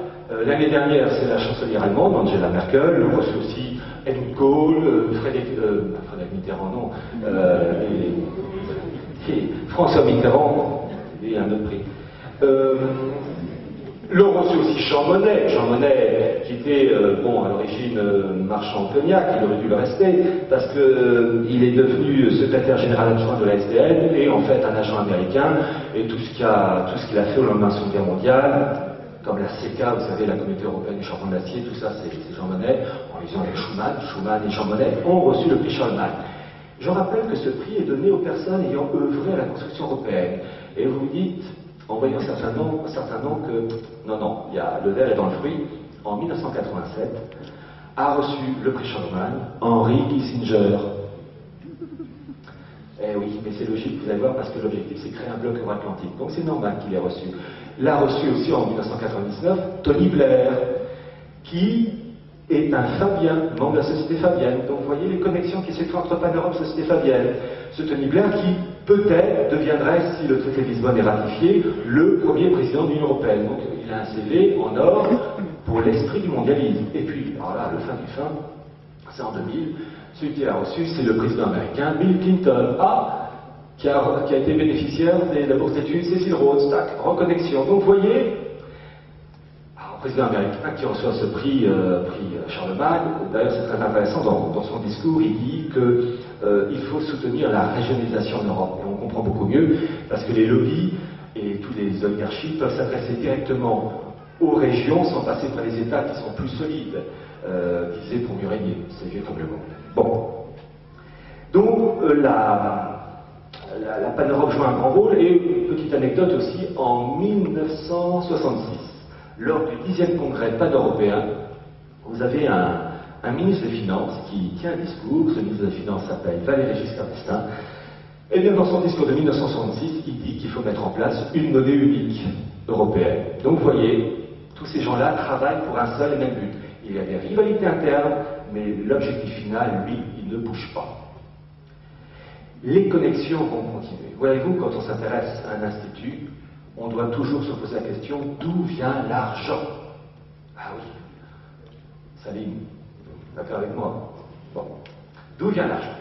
L'année dernière, c'est la chancelière allemande, Angela Merkel, l'ont reçu aussi Helmut Kohl, Frédéric Mitterrand, non, et François Mitterrand, et un autre prix. L'ont reçu aussi Jean Monnet, qui était, bon, à l'origine marchand de cognac, il aurait dû le rester, parce qu'il est devenu secrétaire général adjoint de la SDN, et en fait un agent américain, et tout ce qu'il a fait au lendemain de la Seconde Guerre mondiale, comme la CECA, vous savez, la Communauté européenne du charbon d'acier, tout ça, c'est Jean Monnet, en lisant avec Schuman et Jean Monnet, ont reçu le prix Charlemagne. Je rappelle que ce prix est donné aux personnes ayant œuvré à la construction européenne, et vous me dites, en voyant certains noms que, non, le verre est dans le fruit. En 1987, a reçu le prix Charlemagne Henry Kissinger. Eh oui, mais c'est logique, vous allez voir, parce que l'objectif, c'est créer un bloc euro-atlantique. Donc c'est normal qu'il ait reçu. L'a reçu aussi en 1999 Tony Blair, qui est un Fabien, membre de la Société Fabienne. Donc vous voyez les connexions qui se font entre Pan-Europe et Société Fabienne. Ce Tony Blair qui, peut-être, deviendrait, si le traité de Lisbonne est ratifié, le premier président de l'Union européenne. Donc il a un CV en or pour l'esprit du mondialisme. Et puis, alors là, le fin du fin, c'est en 2000, celui qui l'a reçu, c'est le président américain Bill Clinton. Qui a été bénéficiaire de la bourse d'études Cecil Rhodes, tac, reconnexion. Donc vous voyez, le président américain qui reçoit ce prix Charlemagne, d'ailleurs c'est très intéressant, dans son discours, il dit qu'il faut soutenir la régionalisation en Europe. Et on comprend beaucoup mieux, parce que les lobbies et tous les oligarchies peuvent s'adresser directement aux régions sans passer par les États qui sont plus solides, qui disaient pour mieux régner. C'est vieux comme le monde. Bon. Donc la Pan-Europe joue un grand rôle, et petite anecdote aussi, en 1966, lors du 10e congrès pan-européen, vous avez un ministre des Finances qui tient un discours. Ce ministre des Finances s'appelle Valéry Giscard d'Estaing. Et bien dans son discours de 1966, il dit qu'il faut mettre en place une monnaie unique européenne. Donc vous voyez, tous ces gens-là travaillent pour un seul et même but. Il y a des rivalités internes, mais l'objectif final, lui, il ne bouge pas. Les connexions vont continuer. Voyez-vous, quand on s'intéresse à un institut, on doit toujours se poser la question d'où vient l'argent? Ah oui, Salim, d'accord avec moi? Bon, d'où vient l'argent?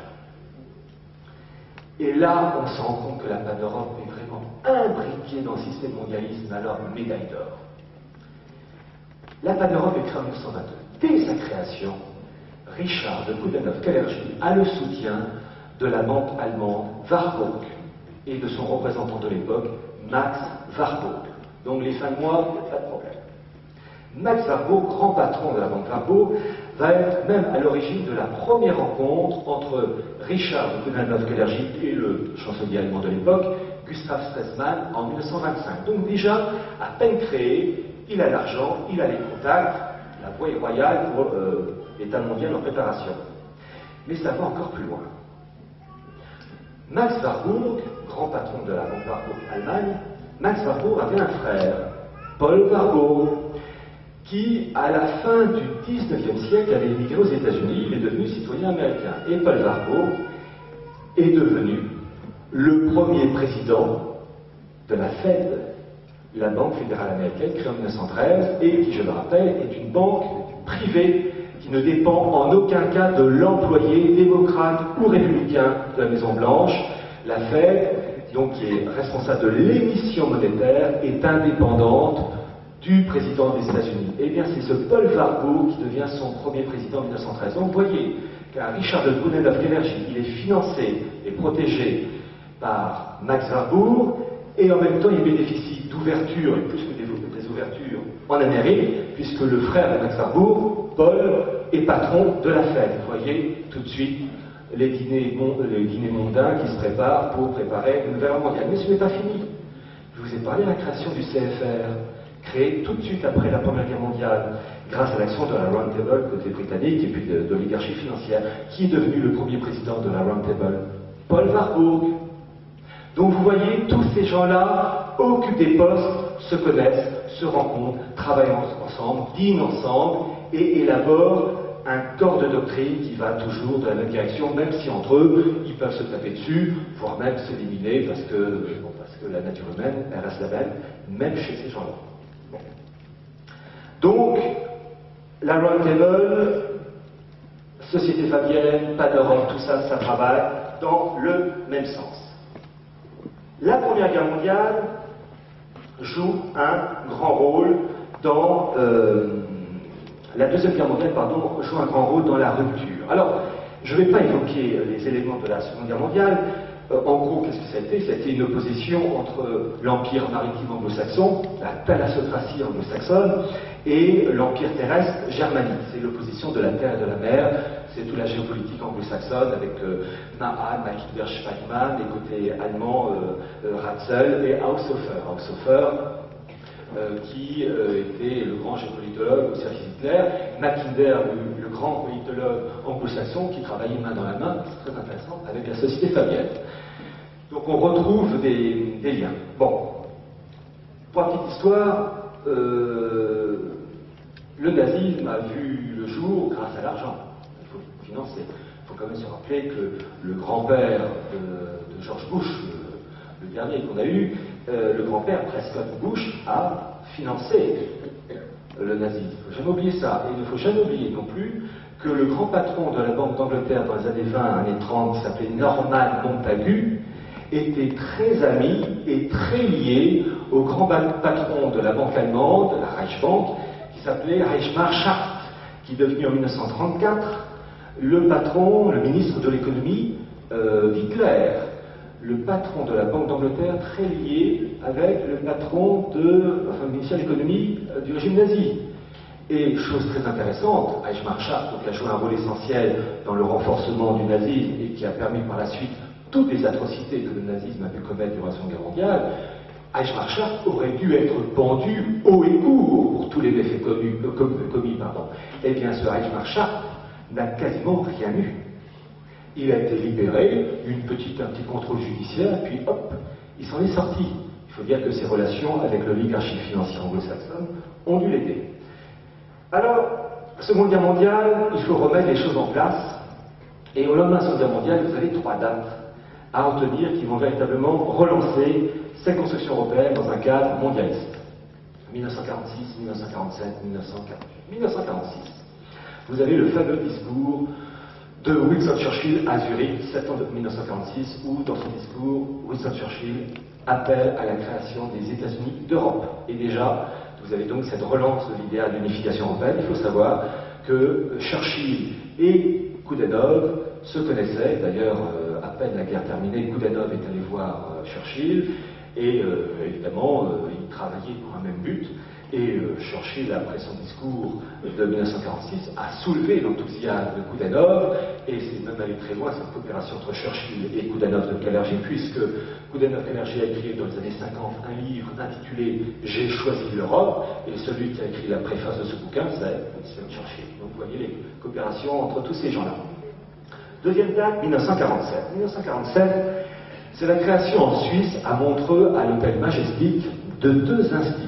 Et là, on se rend compte que la pan-Europe est vraiment imbriquée dans le système mondialisme, alors médaille d'or. La pan-Europe est créée en 1922. Dès sa création, Richard de Coudenhove-Kalergi a le soutien de la banque allemande Warburg et de son représentant de l'époque, Max Warburg. Donc les fins de mois, pas de problème. Max Warburg, grand patron de la banque Warburg, va être même à l'origine de la première rencontre entre Richard de Coudenhove-Kalergi et le chancelier allemand de l'époque, Gustav Stresemann, en 1925. Donc déjà, à peine créé, il a l'argent, il a les contacts, la voie est royale pour l'État mondial en préparation. Mais ça va encore plus loin. Max Warburg, grand patron de la banque Warburg Allemagne, Max Warburg avait un frère, Paul Warburg, qui, à la fin du XIXe siècle, avait émigré aux États-Unis. Il est devenu citoyen américain. Et Paul Warburg est devenu le premier président de la Fed, la Banque fédérale américaine, créée en 1913, et qui, je le rappelle, est une banque privée qui ne dépend en aucun cas de l'employé démocrate ou républicain de la Maison-Blanche. La Fed, donc, qui est responsable de l'émission monétaire, est indépendante du président des États-Unis. Eh bien, c'est ce Paul Warburg qui devient son premier président en 1913. Donc, vous voyez qu'un Richard de Coudenhove-Kalergi, il est financé et protégé par Max Warburg, et en même temps, il bénéficie d'ouvertures, et plus que des ouvertures, en Amérique, puisque le frère de Max Warburg, Paul, est patron de la Fed. Vous voyez tout de suite les dîners mondains qui se préparent pour préparer le nouvel ordre mondial. Mais ce n'est pas fini. Je vous ai parlé de la création du CFR, créé tout de suite après la Première Guerre mondiale, grâce à l'action de la Round Table côté britannique et puis de l'oligarchie financière. Qui est devenu le premier président de la Round Table? Paul Warburg. Donc vous voyez, tous ces gens-là occupent des postes, se connaissent, se rencontrent, travaillent ensemble, dînent ensemble et élaborent un corps de doctrine qui va toujours dans la même direction, même si entre eux, ils peuvent se taper dessus, voire même s'éliminer, parce que la nature humaine, elle reste la même chez ces gens-là. Bon. Donc, la Round Table, Société Fabienne, pan-Europe, tout ça, ça travaille dans le même sens. La Première Guerre mondiale joue un grand rôle dans... la Deuxième Guerre mondiale, pardon, joue un grand rôle dans la rupture. Alors, je ne vais pas évoquer les éléments de la Seconde Guerre mondiale. En gros, qu'est-ce que ça a été? Ça a été une opposition entre l'Empire maritime anglo-saxon, la thalassocratie anglo-saxonne, et l'Empire terrestre germanique. C'est l'opposition de la terre et de la mer. C'est toute la géopolitique anglo-saxonne avec Mahan, Mackinder, Spachmann, les côtés allemands, Ratzel et Haushofer. Haushofer, qui était le grand géopolitologue au service Hitler, Mackinder, le grand politologue anglo-saxon, qui travaillait main dans la main, c'est très intéressant, avec la Société Fabienne. Donc on retrouve des liens. Bon, pour la petite histoire, le nazisme a vu le jour grâce à l'argent. Il faut financer. Il faut quand même se rappeler que le grand-père de George Bush, le dernier qu'on a eu, le grand-père Prescott Bush a financé le nazisme. Il ne faut jamais oublier ça. Et il ne faut jamais oublier non plus que le grand patron de la Banque d'Angleterre dans les années 20, années 30, qui s'appelait Norman Montagu, était très ami et très lié au grand patron de la banque allemande, la Reichsbank, qui s'appelait Reichmar Schacht, qui est devenu en 1934 le patron, le ministre de l'économie d'Hitler. Le patron de la Banque d'Angleterre très lié avec le patron le ministère de l'économie du régime nazi. Et chose très intéressante, Reichmar Schacht a joué un rôle essentiel dans le renforcement du nazisme et qui a permis par la suite toutes les atrocités que le nazisme a pu commettre durant la Seconde Guerre mondiale. Reichmar Schacht aurait dû être pendu haut et court pour tous les méfaits commis. Eh bien, ce Reichmar Schacht n'a quasiment rien eu. Il a été libéré, un petit contrôle judiciaire, puis hop, il s'en est sorti. Il faut dire que ses relations avec l'oligarchie financière anglo-saxonne ont dû l'aider. Alors, Seconde Guerre mondiale, il faut remettre les choses en place. Et au lendemain de la Seconde Guerre mondiale, vous avez 3 dates. à retenir qui vont véritablement relancer cette construction européenne dans un cadre mondialiste. 1946, 1947, 1948. 1946, vous avez le fameux discours de Winston Churchill à Zurich, septembre 1946, où dans son discours, Winston Churchill appelle à la création des États-Unis d'Europe. Et déjà, vous avez donc cette relance de l'idéal d'unification européenne. Il faut savoir que Churchill et Koudenov se connaissaient. D'ailleurs, à peine la guerre terminée, Koudenov est allé voir Churchill, et évidemment, ils travaillaient pour un même but. Et Churchill, après son discours de 1946, a soulevé l'enthousiasme de Koudenov, et c'est même allé très loin cette coopération entre Churchill et Koudenov de Kalergi, puisque Koudenov-Kalergi a écrit dans les années 50 un livre intitulé « J'ai choisi l'Europe », et celui qui a écrit la préface de ce bouquin, c'est Winston Churchill. Donc vous voyez les coopérations entre tous ces gens-là. Deuxième date, 1947. 1947, c'est la création en Suisse, à Montreux, à l'hôtel Majestic, de deux instituts.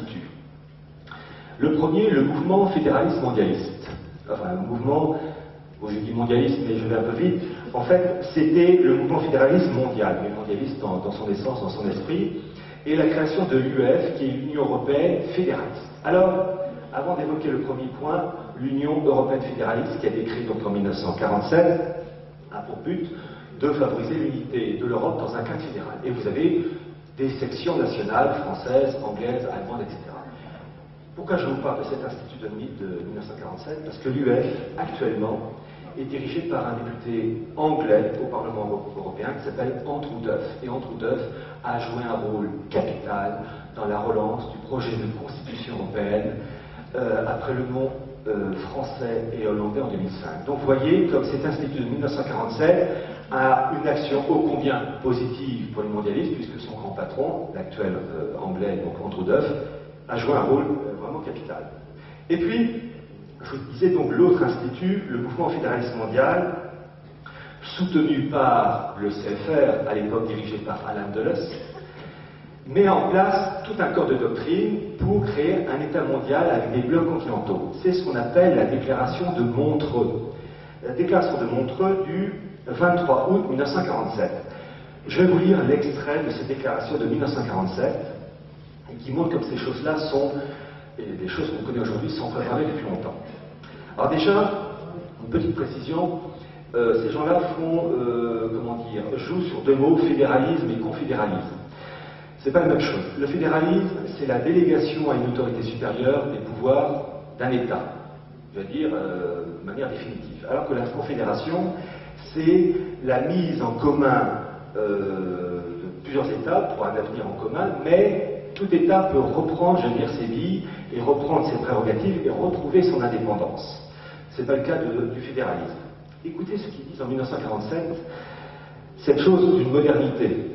Le premier, le mouvement fédéraliste mondialiste. Enfin, un mouvement, bon, je dis mondialiste, mais je vais un peu vite. En fait, c'était le mouvement fédéraliste mondial, mais mondialiste dans son essence, dans son esprit, et la création de l'UEF, qui est l'Union européenne fédéraliste. Alors, avant d'évoquer le premier point, l'Union européenne fédéraliste, qui a été créée donc en 1947, a pour but de favoriser l'unité de l'Europe dans un cadre fédéral. Et vous avez des sections nationales, françaises, anglaises, allemandes, etc. Pourquoi je vous parle de cet institut de 1947? Parce que l'UEF, actuellement, est dirigé par un député anglais au Parlement européen qui s'appelle Andrew Duff. Et Andrew Duff a joué un rôle capital dans la relance du projet de constitution européenne après le nom français et hollandais en 2005. Donc vous voyez, comme cet institut de 1947 a une action ô combien positive pour les mondialistes, puisque son grand patron, l'actuel anglais, donc Andrew Duff, a joué un rôle vraiment capital. Et puis, je vous disais donc l'autre institut, le mouvement fédéraliste mondial, soutenu par le CFR, à l'époque dirigé par Alan Dulles, met en place tout un corps de doctrine pour créer un État mondial avec des blocs continentaux. C'est ce qu'on appelle la déclaration de Montreux. La déclaration de Montreux du 23 août 1947. Je vais vous lire l'extrait de cette déclaration de 1947, qui montre comme ces choses-là sont, et des choses qu'on connaît aujourd'hui, sont préparées depuis longtemps. Alors déjà, une petite précision, ces gens-là font, jouent sur deux mots, fédéralisme et confédéralisme. C'est pas la même chose. Le fédéralisme, c'est la délégation à une autorité supérieure des pouvoirs d'un État, je veux dire, de manière définitive. Alors que la confédération, c'est la mise en commun de plusieurs États pour un avenir en commun, mais tout État peut reprendre, je veux dire, ses vies et reprendre ses prérogatives et retrouver son indépendance. Ce n'est pas le cas du fédéralisme. Écoutez ce qu'ils disent en 1947, cette chose d'une modernité.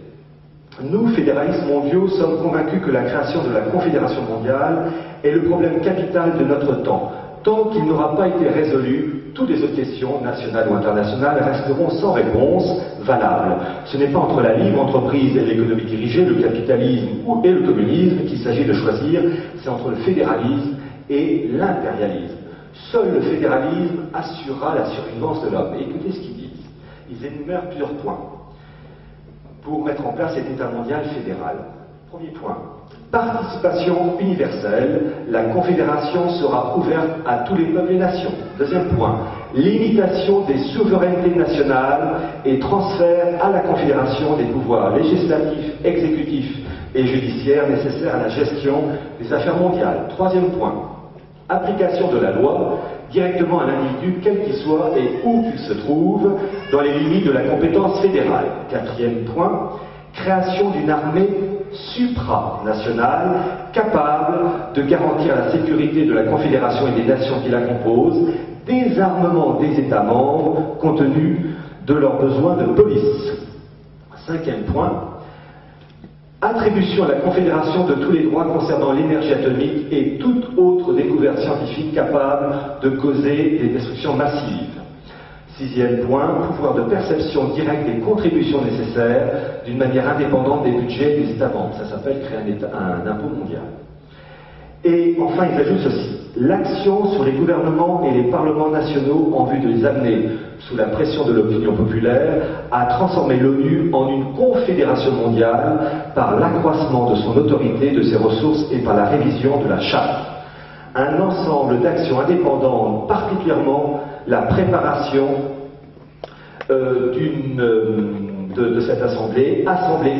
Nous, fédéralistes mondiaux, sommes convaincus que la création de la Confédération mondiale est le problème capital de notre temps. Tant qu'il n'aura pas été résolu, toutes les autres questions, nationales ou internationales, resteront sans réponse valable. Ce n'est pas entre la libre entreprise et l'économie dirigée, le capitalisme et le communisme qu'il s'agit de choisir, c'est entre le fédéralisme et l'impérialisme. Seul le fédéralisme assurera la survivance de l'homme. Et écoutez ce qu'ils disent. Ils énumèrent plusieurs points pour mettre en place cet État mondial fédéral. Premier point. Participation universelle, la Confédération sera ouverte à tous les peuples et nations. Deuxième point, limitation des souverainetés nationales et transfert à la Confédération des pouvoirs législatifs, exécutifs et judiciaires nécessaires à la gestion des affaires mondiales. Troisième point, application de la loi directement à l'individu, quel qu'il soit et où qu'il se trouve, dans les limites de la compétence fédérale. Quatrième point, création d'une armée supranationale capable de garantir la sécurité de la Confédération et des nations qui la composent, désarmement des États membres compte tenu de leurs besoins de police. Cinquième point, attribution à la Confédération de tous les droits concernant l'énergie atomique et toute autre découverte scientifique capable de causer des destructions massives. Sixième point, pouvoir de perception directe des contributions nécessaires d'une manière indépendante des budgets des États membres. Ça s'appelle créer un impôt mondial. Et enfin, ils ajoutent ceci. L'action sur les gouvernements et les parlements nationaux en vue de les amener, sous la pression de l'opinion populaire, à transformer l'ONU en une confédération mondiale par l'accroissement de son autorité, de ses ressources et par la révision de la charte. Un ensemble d'actions indépendantes, particulièrement la préparation de cette assemblée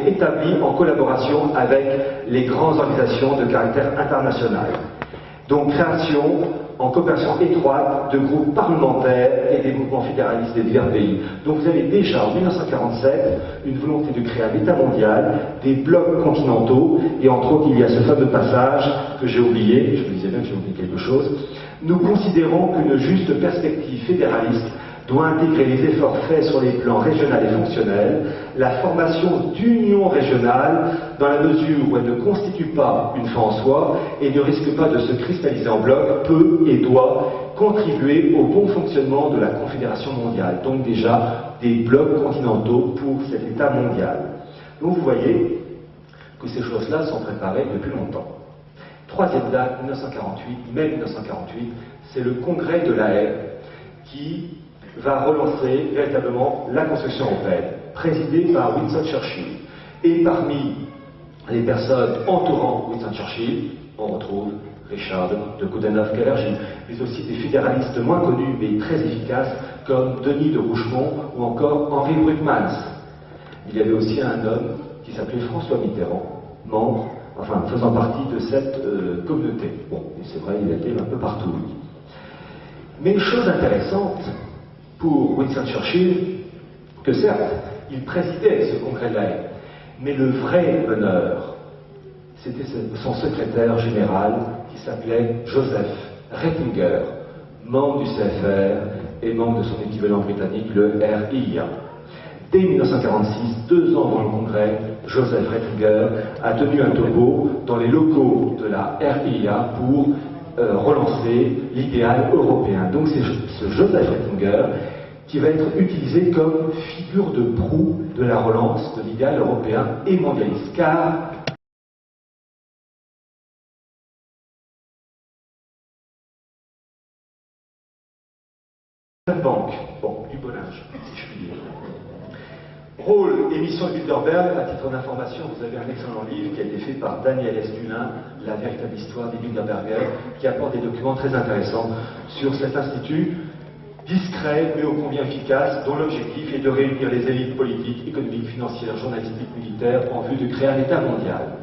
établie en collaboration avec les grandes organisations de caractère international. Donc création, en coopération étroite, de groupes parlementaires et des mouvements fédéralistes des divers pays. Donc vous avez déjà en 1947 une volonté de créer un État mondial, des blocs continentaux, et entre autres il y a ce fameux passage que j'ai oublié, je me disais bien que j'ai oublié quelque chose. Nous considérons qu'une juste perspective fédéraliste doit intégrer les efforts faits sur les plans régional et fonctionnel, la formation d'unions régionales dans la mesure où elle ne constitue pas une fin en soi et ne risque pas de se cristalliser en bloc, peut et doit contribuer au bon fonctionnement de la Confédération mondiale. Donc déjà des blocs continentaux pour cet État mondial. Donc vous voyez que ces choses-là sont préparées depuis longtemps. Troisième date, 1948, mai 1948, c'est le congrès de La Haye qui va relancer véritablement la construction européenne, présidée par Winston Churchill. Et parmi les personnes entourant Winston Churchill, on retrouve Richard de Coudenhove-Kalergi, mais aussi des fédéralistes moins connus mais très efficaces comme Denis de Rougemont ou encore Henri Brugmans. Il y avait aussi un homme qui s'appelait François Mitterrand, membre, enfin faisant partie de cette communauté. Bon, et c'est vrai, il était un peu partout. Mais une chose intéressante pour Winston Churchill, que certes, il présidait ce congrès de La Haye, mais le vrai honneur, c'était son secrétaire général qui s'appelait Joseph Ratzinger, membre du CFR et membre de son équivalent britannique, le RIA. Dès 1946, 2 ans avant le congrès, Joseph Ratzinger a tenu un topo dans les locaux de la RIA pour relancer l'idéal européen. Donc c'est ce Joseph Ratzinger qui va être utilisé comme figure de proue de la relance de l'idéal européen et mondialiste. Car banque, bon, du bon âge, si je puis dire. Rôle et mission de Bilderberg, à titre d'information, vous avez un excellent livre qui a été fait par Daniel Estulin, La véritable histoire des Bilderbergers, qui apporte des documents très intéressants sur cet institut discret mais ô combien efficace, dont l'objectif est de réunir les élites politiques, économiques, financières, journalistiques, militaires en vue de créer un État mondial.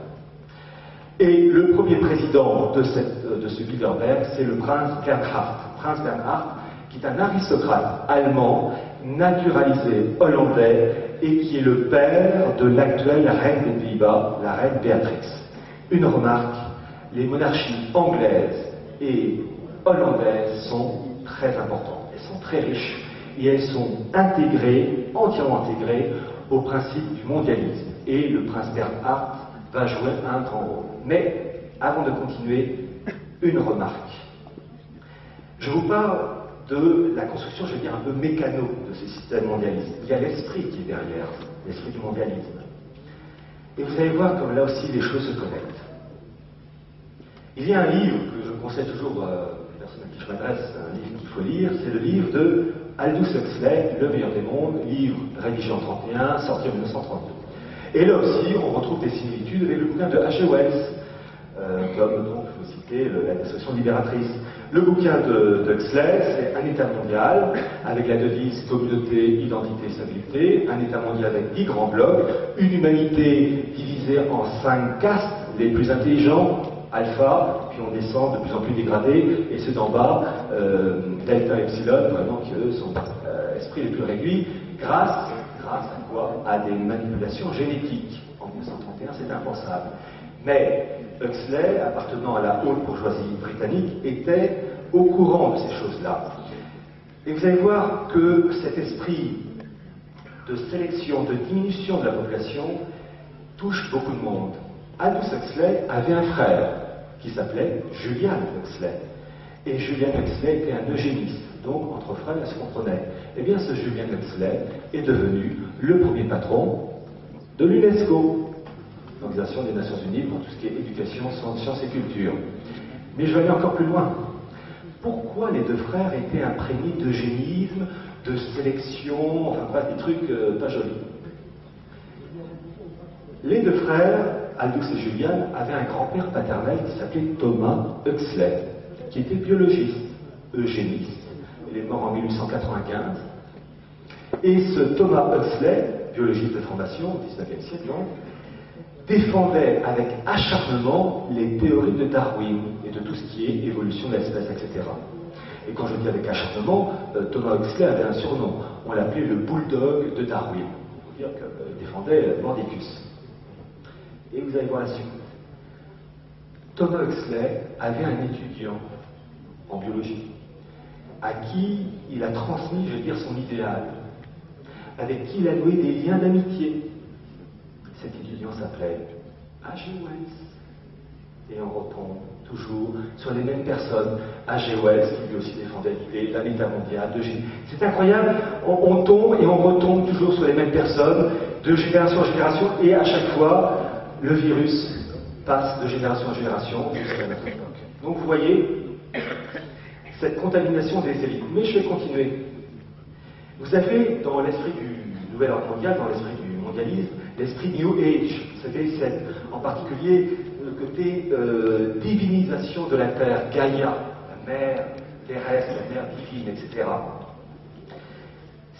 Et le premier président de ce Bilderberg, c'est le prince Bernhard. Prince Bernhard, qui est un aristocrate allemand, naturalisé hollandais, et qui est le père de l'actuelle reine des Pays-Bas, la reine Béatrix. Une remarque, les monarchies anglaises et hollandaises sont très importantes, elles sont très riches, et elles sont intégrées, entièrement intégrées, au principe du mondialisme. Et le prince Bernhard va jouer un grand rôle. Mais, avant de continuer, une remarque. Je vous parle de la construction, je vais dire, un peu mécano de ce système mondialiste. Il y a l'esprit qui est derrière, l'esprit du mondialisme. Et vous allez voir comme là aussi les choses se connectent. Il y a un livre que je conseille toujours aux personnes à qui je m'adresse, un livre qu'il faut lire, c'est le livre de Aldous Huxley, Le meilleur des mondes, livre rédigé en 1931, sorti en 1932. Et là aussi, on retrouve des similitudes avec le bouquin de H.G. Wells, comme donc, je vous citer La destruction libératrice. Le bouquin de Huxley, c'est un État mondial, avec la devise communauté, identité, stabilité, un État mondial avec 10 grands blocs, une humanité divisée en 5 castes, les plus intelligents, alpha, puis on descend de plus en plus dégradé, et ceux d'en bas, delta, epsilon, vraiment qui eux sont esprits les plus réduits, grâce à quoi? À des manipulations génétiques. En 1931, c'est impensable. Mais Huxley, appartenant à la haute bourgeoisie britannique, était au courant de ces choses-là. Et vous allez voir que cet esprit de sélection, de diminution de la population touche beaucoup de monde. Aldous Huxley avait un frère qui s'appelait Julian Huxley. Et Julian Huxley était un eugéniste, donc entre frères, elle se comprenait. Eh bien, ce Julian Huxley est devenu le premier patron de l'UNESCO, l'Organisation des Nations Unies pour tout ce qui est éducation, sciences et culture. Mais je vais aller encore plus loin. Pourquoi les deux frères étaient imprégnés d'eugénisme, de sélection, enfin bref, des trucs pas jolis? Les deux frères, Aldous et Julian, avaient un grand-père paternel qui s'appelait Thomas Huxley, qui était biologiste, eugéniste. Il est mort en 1895. Et ce Thomas Huxley, biologiste de formation au XIXe siècle, donc, défendait avec acharnement les théories de Darwin et de tout ce qui est évolution de l'espèce, etc. Et quand je dis avec acharnement, Thomas Huxley avait un surnom. On l'appelait le bulldog de Darwin. Il faut dire qu'il défendait Mordicus. Et vous allez voir la suite. Thomas Huxley avait un étudiant en biologie à qui il a transmis, je veux dire, son idéal, avec qui il a noué des liens d'amitié. Cet étudiant s'appelait H.G. Wells. Et on retombe toujours sur les mêmes personnes. H.G. Wells, qui lui aussi défendait l'idée d'un état mondial, de génie. C'est incroyable, on tombe et on retombe toujours sur les mêmes personnes, de génération en génération, et à chaque fois, le virus passe de génération en génération jusqu'à notre époque. Donc vous voyez, cette contamination des élites. Mais je vais continuer. Vous avez dans l'esprit du nouvel ordre mondial, dans l'esprit du mondialisme, l'esprit New Age. Vous savez, en particulier le côté divinisation de la Terre, Gaïa, la mère terrestre, la mère divine, etc.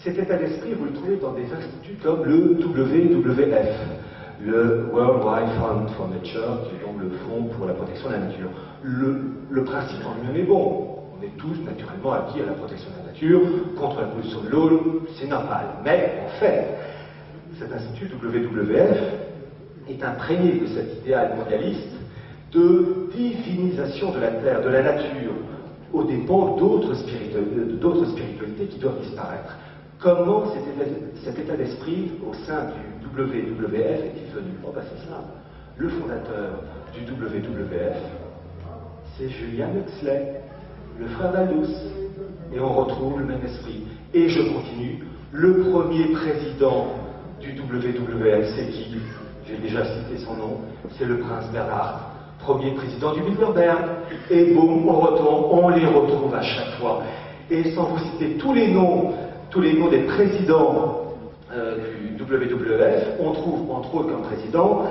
Cet état d'esprit, vous le trouvez dans des instituts comme le WWF, le World Wide Fund for Nature, qui est donc le Fonds pour la protection de la nature. Le principe en lui-même est bon. On est tous naturellement acquis à la protection de la nature, contre la pollution de l'eau, c'est normal. Mais en fait, cet institut WWF est imprégné de cet idéal mondialiste de divinisation de la Terre, de la nature, aux dépens d'autres spiritualités qui doivent disparaître. Comment cet état d'esprit au sein du WWF est-il venu? Oh ben c'est simple. Le fondateur du WWF, c'est Julian Huxley, le frère d'Aldous. Et on retrouve le même esprit. Et je continue. Le premier président du WWF, c'est qui? J'ai déjà cité son nom. C'est le prince Bernhard, premier président du Bilderberg. Et boum, on retombe, on les retrouve à chaque fois. Et sans vous citer tous les noms des présidents du WWF, on trouve entre autres comme président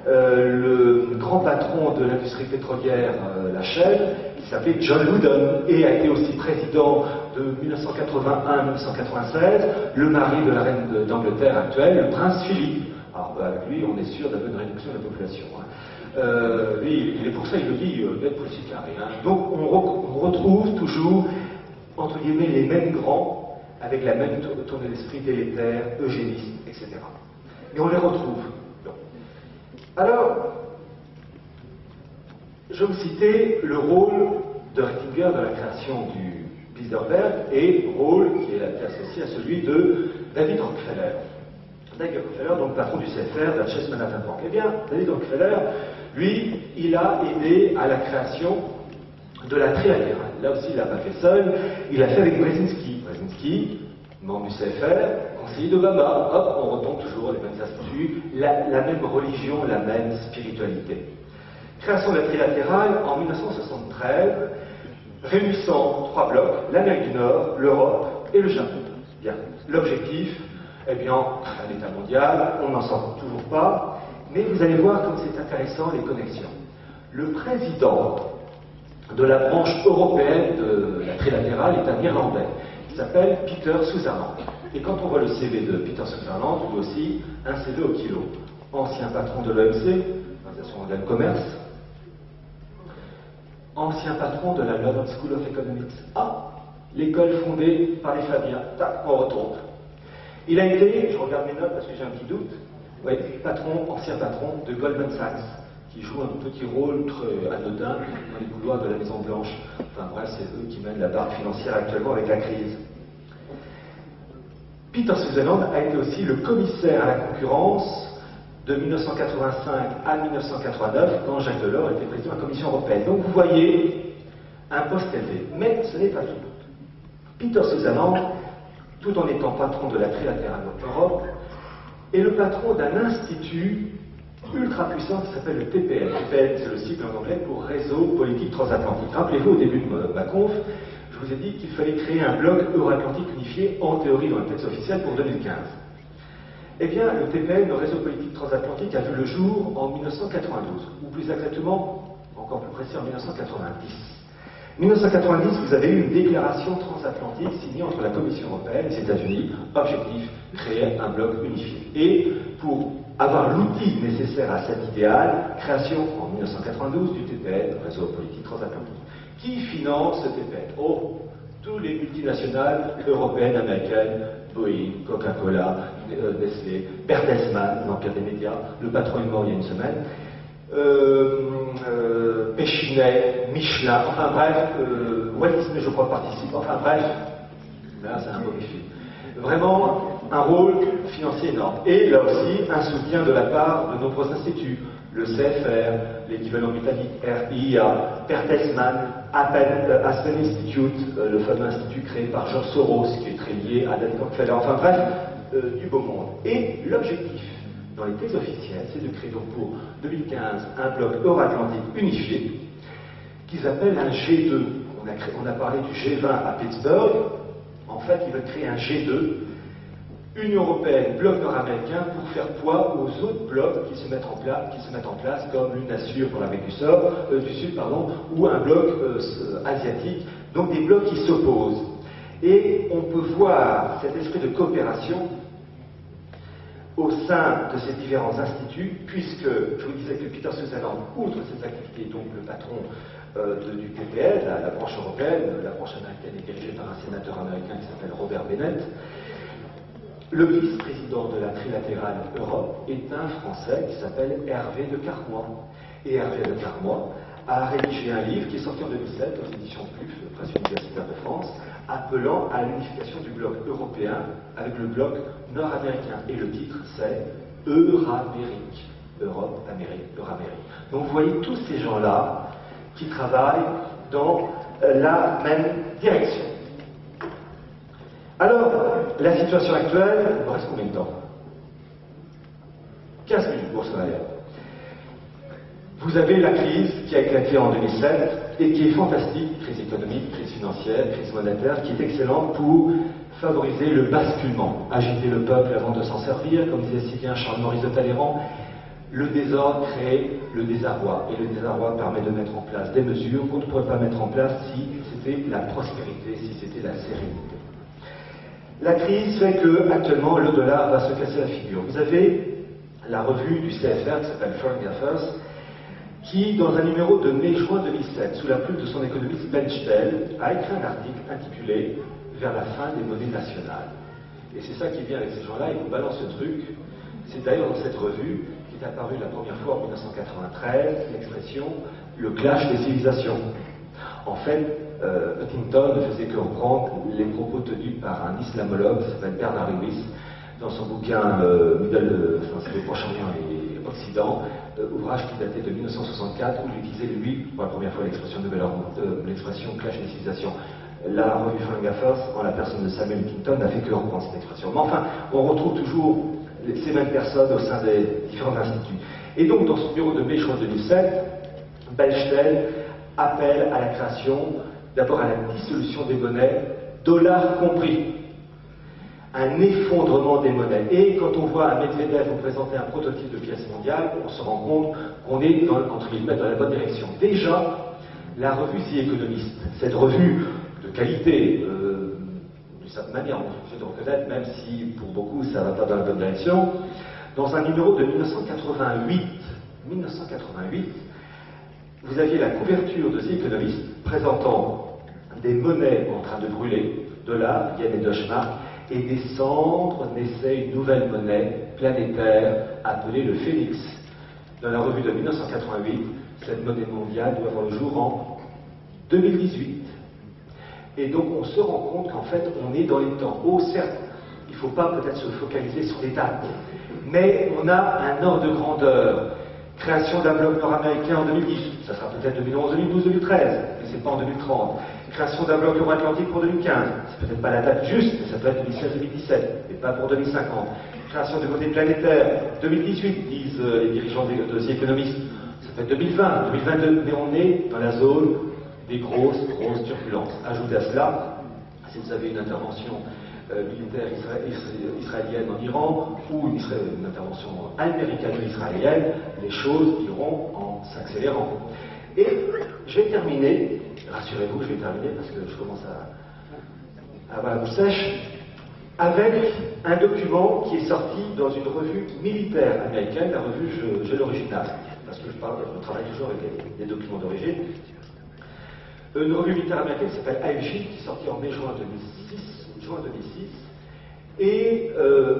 le grand patron de l'industrie pétrolière, la Shell, qui s'appelait John Loudon, et a été aussi président de 1981 à 1996, le mari de la reine d'Angleterre actuelle, le prince Philippe. Alors avec lui, on est sûr d'avoir une réduction de la population. Lui, il est pour ça, il le dit, d'être politique carré. Donc on retrouve toujours, entre guillemets, les mêmes grands, avec la même tournée d'esprit délétère, eugéniste, etc. Et on les retrouve. Alors, je vous citais le rôle de Ratzinger dans la création du Bilderberg et rôle qui est associé à celui de David Rockefeller. David Rockefeller, donc patron du CFR, de la Chase Manhattan Bank. Eh bien, David Rockefeller, lui, il a aidé à la création de la trilatérale. Là aussi, il ne l'a pas fait seul, il l'a fait avec Brzezinski. Brzezinski, membre du CFR, conseiller d'Obama. Hop, on retombe toujours les mêmes instituts, la même religion, la même spiritualité. Création de la trilatérale en 1973, réunissant trois blocs, l'Amérique du Nord, l'Europe et le Japon. Bien. L'objectif, eh bien, un État mondial, on n'en sort toujours pas, mais vous allez voir comme c'est intéressant les connexions. Le président de la branche européenne de la trilatérale est un Irlandais. Il s'appelle Peter Sutherland. Et quand on voit le CV de Peter Sutherland, lui aussi, un CV au kilo. Ancien patron de l'OMC, l'Organisation mondiale du commerce, ancien patron de la London School of Economics. Ah, l'école fondée par les Fabiens. Tac, on retombe. Il a été, je regarde mes notes parce que j'ai un petit doute, ancien patron de Goldman Sachs, qui joue un petit rôle très anodin dans les couloirs de la Maison Blanche. Enfin bref, c'est eux qui mènent la barque financière actuellement avec la crise. Peter Sutherland a été aussi le commissaire à la concurrence de 1985 à 1989, quand Jacques Delors était président de la Commission européenne. Donc vous voyez un poste élevé. Mais ce n'est pas tout. Peter Sutherland, tout en étant patron de la trilatérale Europe, est le patron d'un institut ultra puissant qui s'appelle le TPN. TPN, c'est le sigle en anglais pour Réseau Politique Transatlantique. Rappelez-vous, au début de ma conf, je vous ai dit qu'il fallait créer un bloc euro-atlantique unifié, en théorie dans le texte officiel, pour 2015. Eh bien, le TPN, le Réseau Politique Transatlantique, a vu le jour en 1992, ou plus exactement, encore plus précis, en 1990. En 1990, vous avez eu une déclaration transatlantique signée entre la Commission européenne et les États-Unis, objectif, créer un bloc unifié. Et pour avoir l'outil nécessaire à cet idéal, création en 1992 du TPN, Réseau Politique Transatlantique. Qui finance ce TPN? Oh, tous les multinationales européennes, américaines, Boeing, Coca-Cola, Nestlé, Bertelsmann, l'empire des médias, le patron est mort il y a une semaine, Péchinet, Michelin, enfin bref, Walt Disney, je crois, participe, enfin bref, là c'est un mauvais film. Vraiment un rôle financier énorme. Et là aussi, un soutien de la part de nombreux instituts, le CFR, l'équivalent britannique RIA, Bertelsmann, Aspen Institute, le fameux institut créé par George Soros, qui est très lié à David Rockefeller, enfin bref, du beau monde. Et l'objectif dans les textes officiels, c'est de créer donc pour 2015 un bloc euro-atlantique unifié, qu'ils appellent un G2. On a parlé du G20 à Pittsburgh. En fait, ils veulent créer un G2, Union européenne, bloc nord-américain, pour faire poids aux autres blocs qui se mettent en place, comme l'UNASUR pour l'Amérique du Sud, ou un bloc asiatique, donc des blocs qui s'opposent. Et on peut voir cet esprit de coopération au sein de ces différents instituts, puisque je vous disais que Peter Sutherland, outre ses activités, donc le patron du TPN, la branche européenne, la branche américaine est dirigée par un sénateur américain qui s'appelle Robert Bennett. Le vice-président de la trilatérale Europe est un Français qui s'appelle Hervé de Carmois. Et Hervé de Carmois a rédigé un livre qui est sorti en 2007 aux éditions PLUF, Presse universitaire de France, appelant à l'unification du bloc européen avec le bloc nord-américain. Et le titre, c'est Euramérique. Europe, Amérique, Euramérique. Donc vous voyez tous ces gens-là qui travaillent dans la même direction. Alors, la situation actuelle, il me reste combien de temps? 15 minutes pour ça d'ailleurs. Vous avez la crise qui a éclaté en 2007 et qui est fantastique, crise économique, crise financière, crise monétaire, qui est excellente pour favoriser le basculement, agiter le peuple avant de s'en servir, comme disait si bien Charles-Maurice de Talleyrand. Le désordre crée le désarroi, et le désarroi permet de mettre en place des mesures qu'on ne pourrait pas mettre en place si c'était la prospérité, si c'était la sérénité. La crise fait que, actuellement, le dollar va se casser la figure. Vous avez la revue du CFR qui s'appelle Foreign Affairs, qui, dans un numéro de mai-juin 2007, sous la plume de son économiste Ben Stel, a écrit un article intitulé « Vers la fin des monnaies nationales ». Et c'est ça qui vient avec ces gens-là, ils vous balancent ce truc. C'est d'ailleurs dans cette revue qui est apparue la première fois en 1993, l'expression « le clash des civilisations ». En fait, Huntington ne faisait que reprendre les propos tenus par un islamologue qui s'appelle Bernard Lewis dans son bouquin c'est le Proche-Orient et Occident, ouvrage qui datait de 1964, où il utilisait lui pour la première fois l'expression l'expression clash des civilisations. La revue Foreign Affairs, en la personne de Samuel Huntington, n'a fait que reprendre cette expression. Mais enfin, on retrouve toujours ces mêmes personnes au sein des différents instituts. Et donc, dans son bureau de mai-juin 2007, Belchtel appelle à la création, d'abord à la dissolution des monnaies, dollars compris. Un effondrement des monnaies. Et quand on voit un Medvedev vous présenter un prototype de pièce mondiale, on se rend compte qu'on est entre guillemets dans la bonne direction. Déjà, la revue The Economist, cette revue de qualité, d'une certaine manière, on peut le reconnaître, même si pour beaucoup ça ne va pas dans la bonne direction, dans un numéro de 1988, vous aviez la couverture de The Economist présentant des monnaies en train de brûler, dollars, yen et Deutschmark, et des cendres naissait une nouvelle monnaie planétaire appelée le Phénix. Dans la revue de 1988, cette monnaie mondiale doit voir le jour en 2018. Et donc on se rend compte qu'en fait on est dans les temps. Oh certes, il ne faut pas peut-être se focaliser sur les dates, mais on a un ordre de grandeur. Création d'un bloc nord-américain en 2010, ça sera peut-être 2011, 2012, 2013, mais c'est pas en 2030. Création d'un bloc euro-atlantique pour 2015. C'est peut-être pas la date juste, mais ça peut être 2016-2017, mais pas pour 2050. Création du côté planétaire, 2018, disent les dirigeants de The Economist. Ça peut être 2020, 2022, mais on est dans la zone des grosses turbulences. Ajoutez à cela, si vous avez une intervention militaire israélienne en Iran ou une intervention américano-israélienne, les choses iront en s'accélérant. Et je vais terminer, rassurez-vous, je vais terminer parce que je commence à avoir la bouche sèche, avec un document qui est sorti dans une revue militaire américaine, la revue J'ai l'original, parce que je travaille toujours avec des documents d'origine. Une revue militaire américaine qui s'appelle AFJ, qui est sortie en mai-juin 2006, et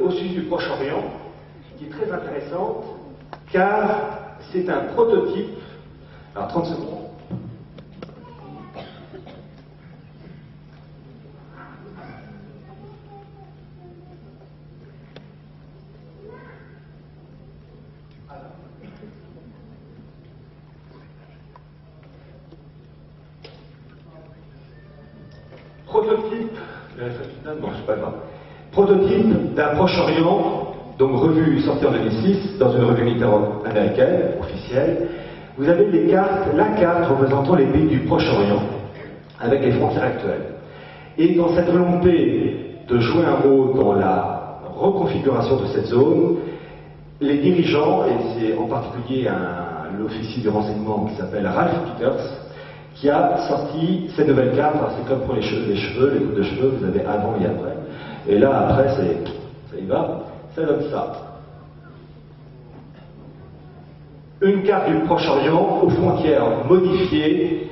au sujet du Proche-Orient, qui est très intéressante, car c'est un prototype. Alors 30 secondes. Prototype d'un Proche-Orient, donc revue sortie en 2006, dans une revue militaire américaine, officielle. Vous avez la carte représentant les pays du Proche-Orient, avec les frontières actuelles. Et dans cette volonté de jouer un rôle dans la reconfiguration de cette zone, les dirigeants, et c'est en particulier l'officier du renseignement qui s'appelle Ralph Peters, qui a sorti ces nouvelles cartes. C'est comme pour les cheveux, les coupes de cheveux, vous avez avant et après. Et là, après, ça y va, ça donne ça. Une carte du Proche-Orient aux frontières modifiées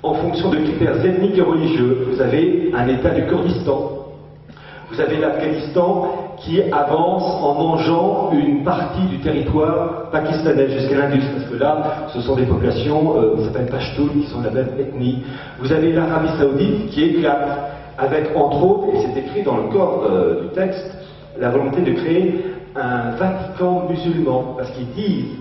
en fonction de critères ethniques et religieux. Vous avez un État du Kurdistan. Vous avez l'Afghanistan qui avance en mangeant une partie du territoire pakistanais jusqu'à l'Indus, parce que là, ce sont des populations qui s'appellent Pashtuns, qui sont de la même ethnie. Vous avez l'Arabie Saoudite qui éclate, avec entre autres, et c'est écrit dans le corps du texte, la volonté de créer un Vatican musulman, parce qu'ils disent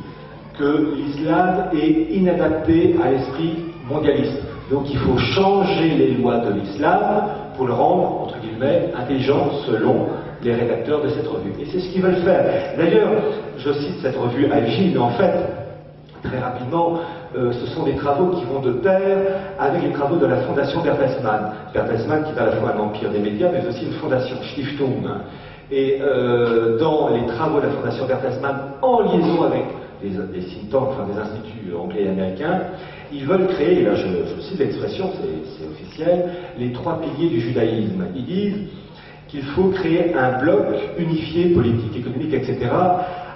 que l'islam est inadapté à l'esprit mondialiste. Donc il faut changer les lois de l'islam pour le rendre, entre guillemets, intelligent selon les rédacteurs de cette revue. Et c'est ce qu'ils veulent faire. D'ailleurs, je cite cette revue AFJ, mais en fait, très rapidement, ce sont des travaux qui vont de pair avec les travaux de la fondation Bertelsmann. Bertelsmann qui est à la fois un empire des médias, mais aussi une fondation, Stiftung. Et dans les travaux de la fondation Bertelsmann, en liaison avec des think tanks, enfin des instituts anglais et américains, ils veulent créer, et là je cite l'expression, c'est officiel, les 3 piliers du judaïsme. Ils disent qu'il faut créer un bloc unifié, politique, économique, etc.,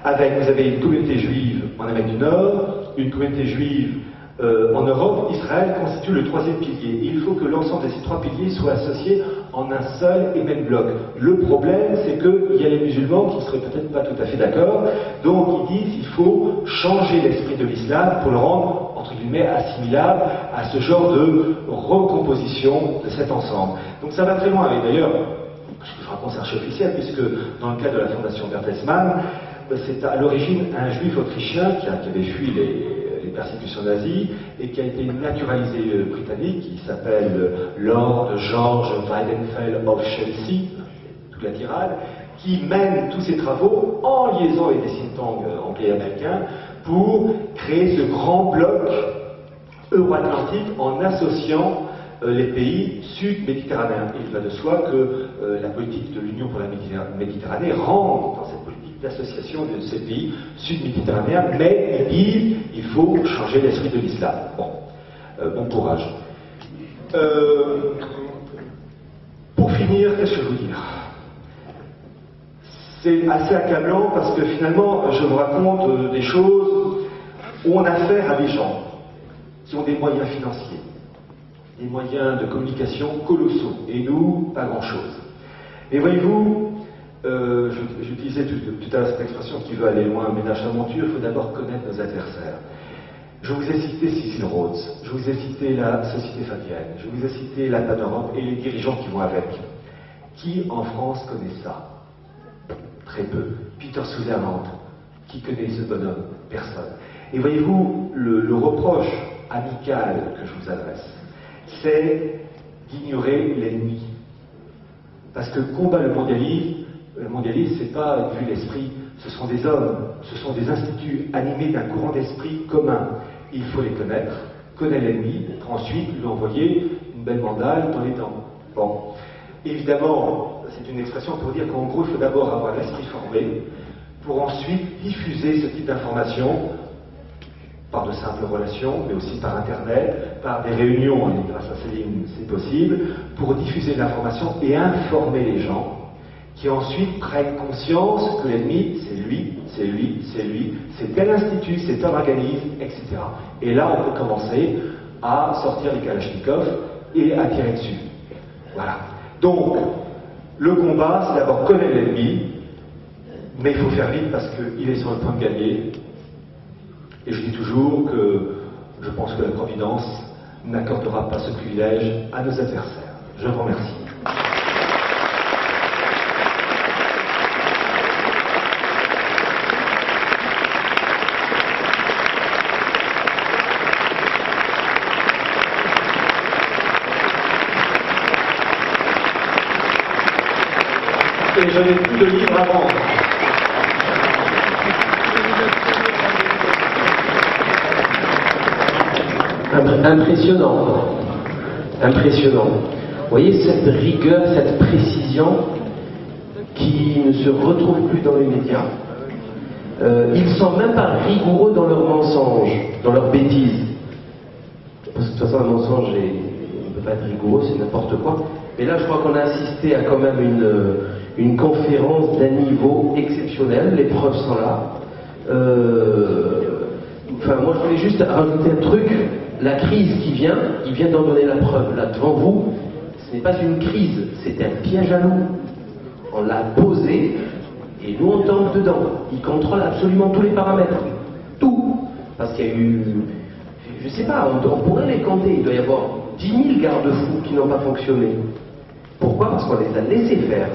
avec, vous avez une communauté juive en Amérique du Nord, une communauté juive en Europe. Israël constitue le 3e pilier. Il faut que l'ensemble de ces 3 piliers soient associés en un seul et même bloc. Le problème, c'est qu'il y a les musulmans qui ne seraient peut-être pas tout à fait d'accord, donc ils disent qu'il faut changer l'esprit de l'islam pour le rendre, entre guillemets, assimilable à ce genre de recomposition de cet ensemble. Donc ça va très loin, et d'ailleurs, je raconte c'est archi-officiel, puisque dans le cas de la fondation Bertelsmann, c'est à l'origine un juif autrichien qui avait fui les persécutions nazies et qui a été naturalisé britannique, qui s'appelle Lord George Weidenfeld of Chelsea, toute la tirade, qui mène tous ses travaux en liaison avec des think tanks anglais et américains pour créer ce grand bloc euro-atlantique en associant les pays sud-méditerranéens. Il va de soi que la politique de l'Union pour la Méditerranée rentre dans cette politique d'association de ces pays sud-méditerranéens, mais ils disent qu'il faut changer l'esprit de l'islam. Bon, bon courage. Pour finir, qu'est-ce que je veux dire? C'est assez accablant parce que finalement, je vous raconte des choses où on a affaire à des gens qui ont des moyens financiers, des moyens de communication colossaux, et nous, pas grand-chose. Et voyez-vous, j'utilisais tout à l'heure cette expression qui veut aller loin, ménage d'aventure, il faut d'abord connaître nos adversaires. Je vous ai cité Cecil Rhodes, je vous ai cité la Société Fabienne, je vous ai cité la Pan-Europe et les dirigeants qui vont avec. Qui en France connaît ça? Très peu. Peter Sutherland, qui connaît ce bonhomme? Personne. Et voyez-vous, le reproche amical que je vous adresse, c'est d'ignorer l'ennemi. Parce que combat le mondialisme, c'est pas une vue d'esprit, ce sont des hommes, ce sont des instituts animés d'un courant d'esprit commun. Il faut les connaître, connaître l'ennemi, pour ensuite lui envoyer une belle mandale dans les dents. Bon. Évidemment, c'est une expression pour dire qu'en gros, il faut d'abord avoir l'esprit formé, pour ensuite diffuser ce type d'informations par de simples relations, mais aussi par Internet, par des réunions, et grâce à Céline, c'est possible, pour diffuser l'information et informer les gens, qui ensuite prennent conscience que l'ennemi, c'est lui, c'est lui, c'est lui, c'est tel institut, c'est tel organisme, etc. Et là, on peut commencer à sortir les kalachnikovs et à tirer dessus. Voilà. Donc, le combat, c'est d'abord connaître l'ennemi, mais il faut faire vite parce qu'il est sur le point de gagner. Et je dis toujours que je pense que la Providence n'accordera pas ce privilège à nos adversaires. Je vous remercie. Et je n'ai plus de livres à vendre. Impressionnant. Impressionnant. Vous voyez cette rigueur, cette précision qui ne se retrouve plus dans les médias. Ils ne sont même pas rigoureux dans leurs mensonges, dans leurs bêtises. Parce que de toute façon, un mensonge ne peut pas être rigoureux, c'est n'importe quoi. Mais là, je crois qu'on a assisté à quand même une conférence d'un niveau exceptionnel. Les preuves sont là. Enfin, moi, je voulais juste rajouter un truc. La crise qui vient, il vient d'en donner la preuve. Là, devant vous, ce n'est pas une crise, c'est un piège à loup. On l'a posé, et nous, on tombe dedans. Il contrôle absolument tous les paramètres. Tout. Parce qu'il y a eu... Je ne sais pas, on pourrait les compter. Il doit y avoir 10 000 garde-fous qui n'ont pas fonctionné. Pourquoi? Parce qu'on les a laissés faire.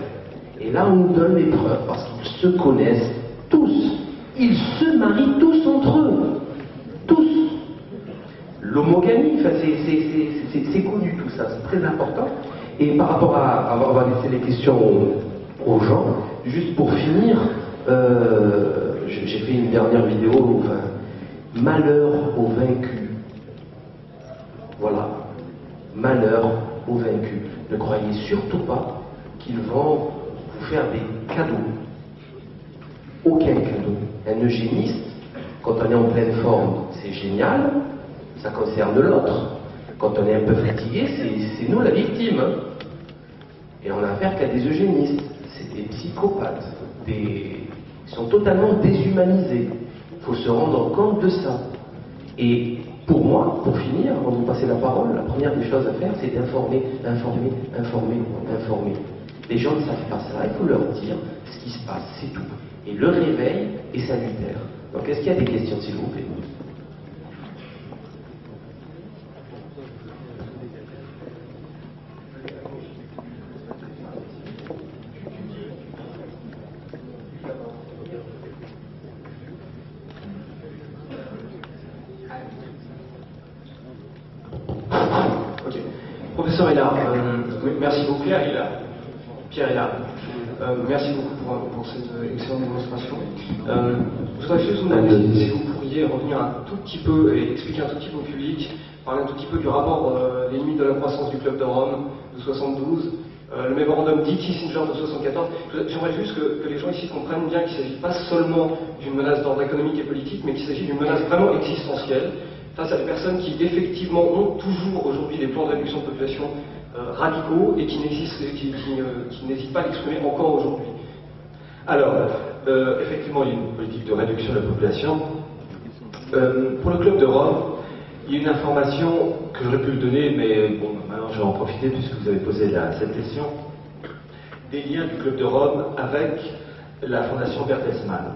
Et là, on nous donne les preuves, parce qu'ils se connaissent tous. Ils se marient tous entre eux. Tous. L'homogamie, enfin, c'est connu tout ça, c'est très important. Et par rapport à... On va laisser les questions aux gens. Juste pour finir, j'ai fait une dernière vidéo, enfin, malheur aux vaincus. Voilà. Malheur aux vaincus. Ne croyez surtout pas qu'ils vont vous faire des cadeaux. Aucun cadeau. Un eugéniste, quand on est en pleine forme, c'est génial, ça concerne l'autre. Quand on est un peu fatigué, c'est nous la victime. Et on a affaire qu'à des eugénistes. C'est des psychopathes. Ils sont totalement déshumanisés. Il faut se rendre compte de ça. Et pour moi, pour finir, avant de vous passer la parole, la première des choses à faire, c'est d'informer, informer, informer, informer. Les gens ne savent pas ça, il faut leur dire ce qui se passe, c'est tout. Et le réveil est salutaire. Donc, est-ce qu'il y a des questions, s'il vous plaît? Professeur est là. Merci beaucoup. Pierre est là. Pierre est là. Merci beaucoup pour cette excellente démonstration. Je voudrais juste vous demander si vous pourriez revenir un tout petit peu et expliquer un tout petit peu au public, parler un tout petit peu du rapport Les limites de la croissance du Club de Rome de 72, le mémorandum dit Kissinger de 74. J'aimerais juste que les gens ici comprennent bien qu'il ne s'agit pas seulement d'une menace d'ordre économique et politique, mais qu'il s'agit d'une menace vraiment existentielle face à des personnes qui effectivement ont toujours aujourd'hui des plans de réduction de population radicaux et qui n'hésitent pas à l'exprimer encore aujourd'hui. Alors, effectivement, il y a une politique de réduction de la population. Pour le Club de Rome, il y a une information que j'aurais pu le donner, mais bon, maintenant je vais en profiter puisque vous avez posé cette question. Des liens du Club de Rome avec la Fondation Bertelsmann.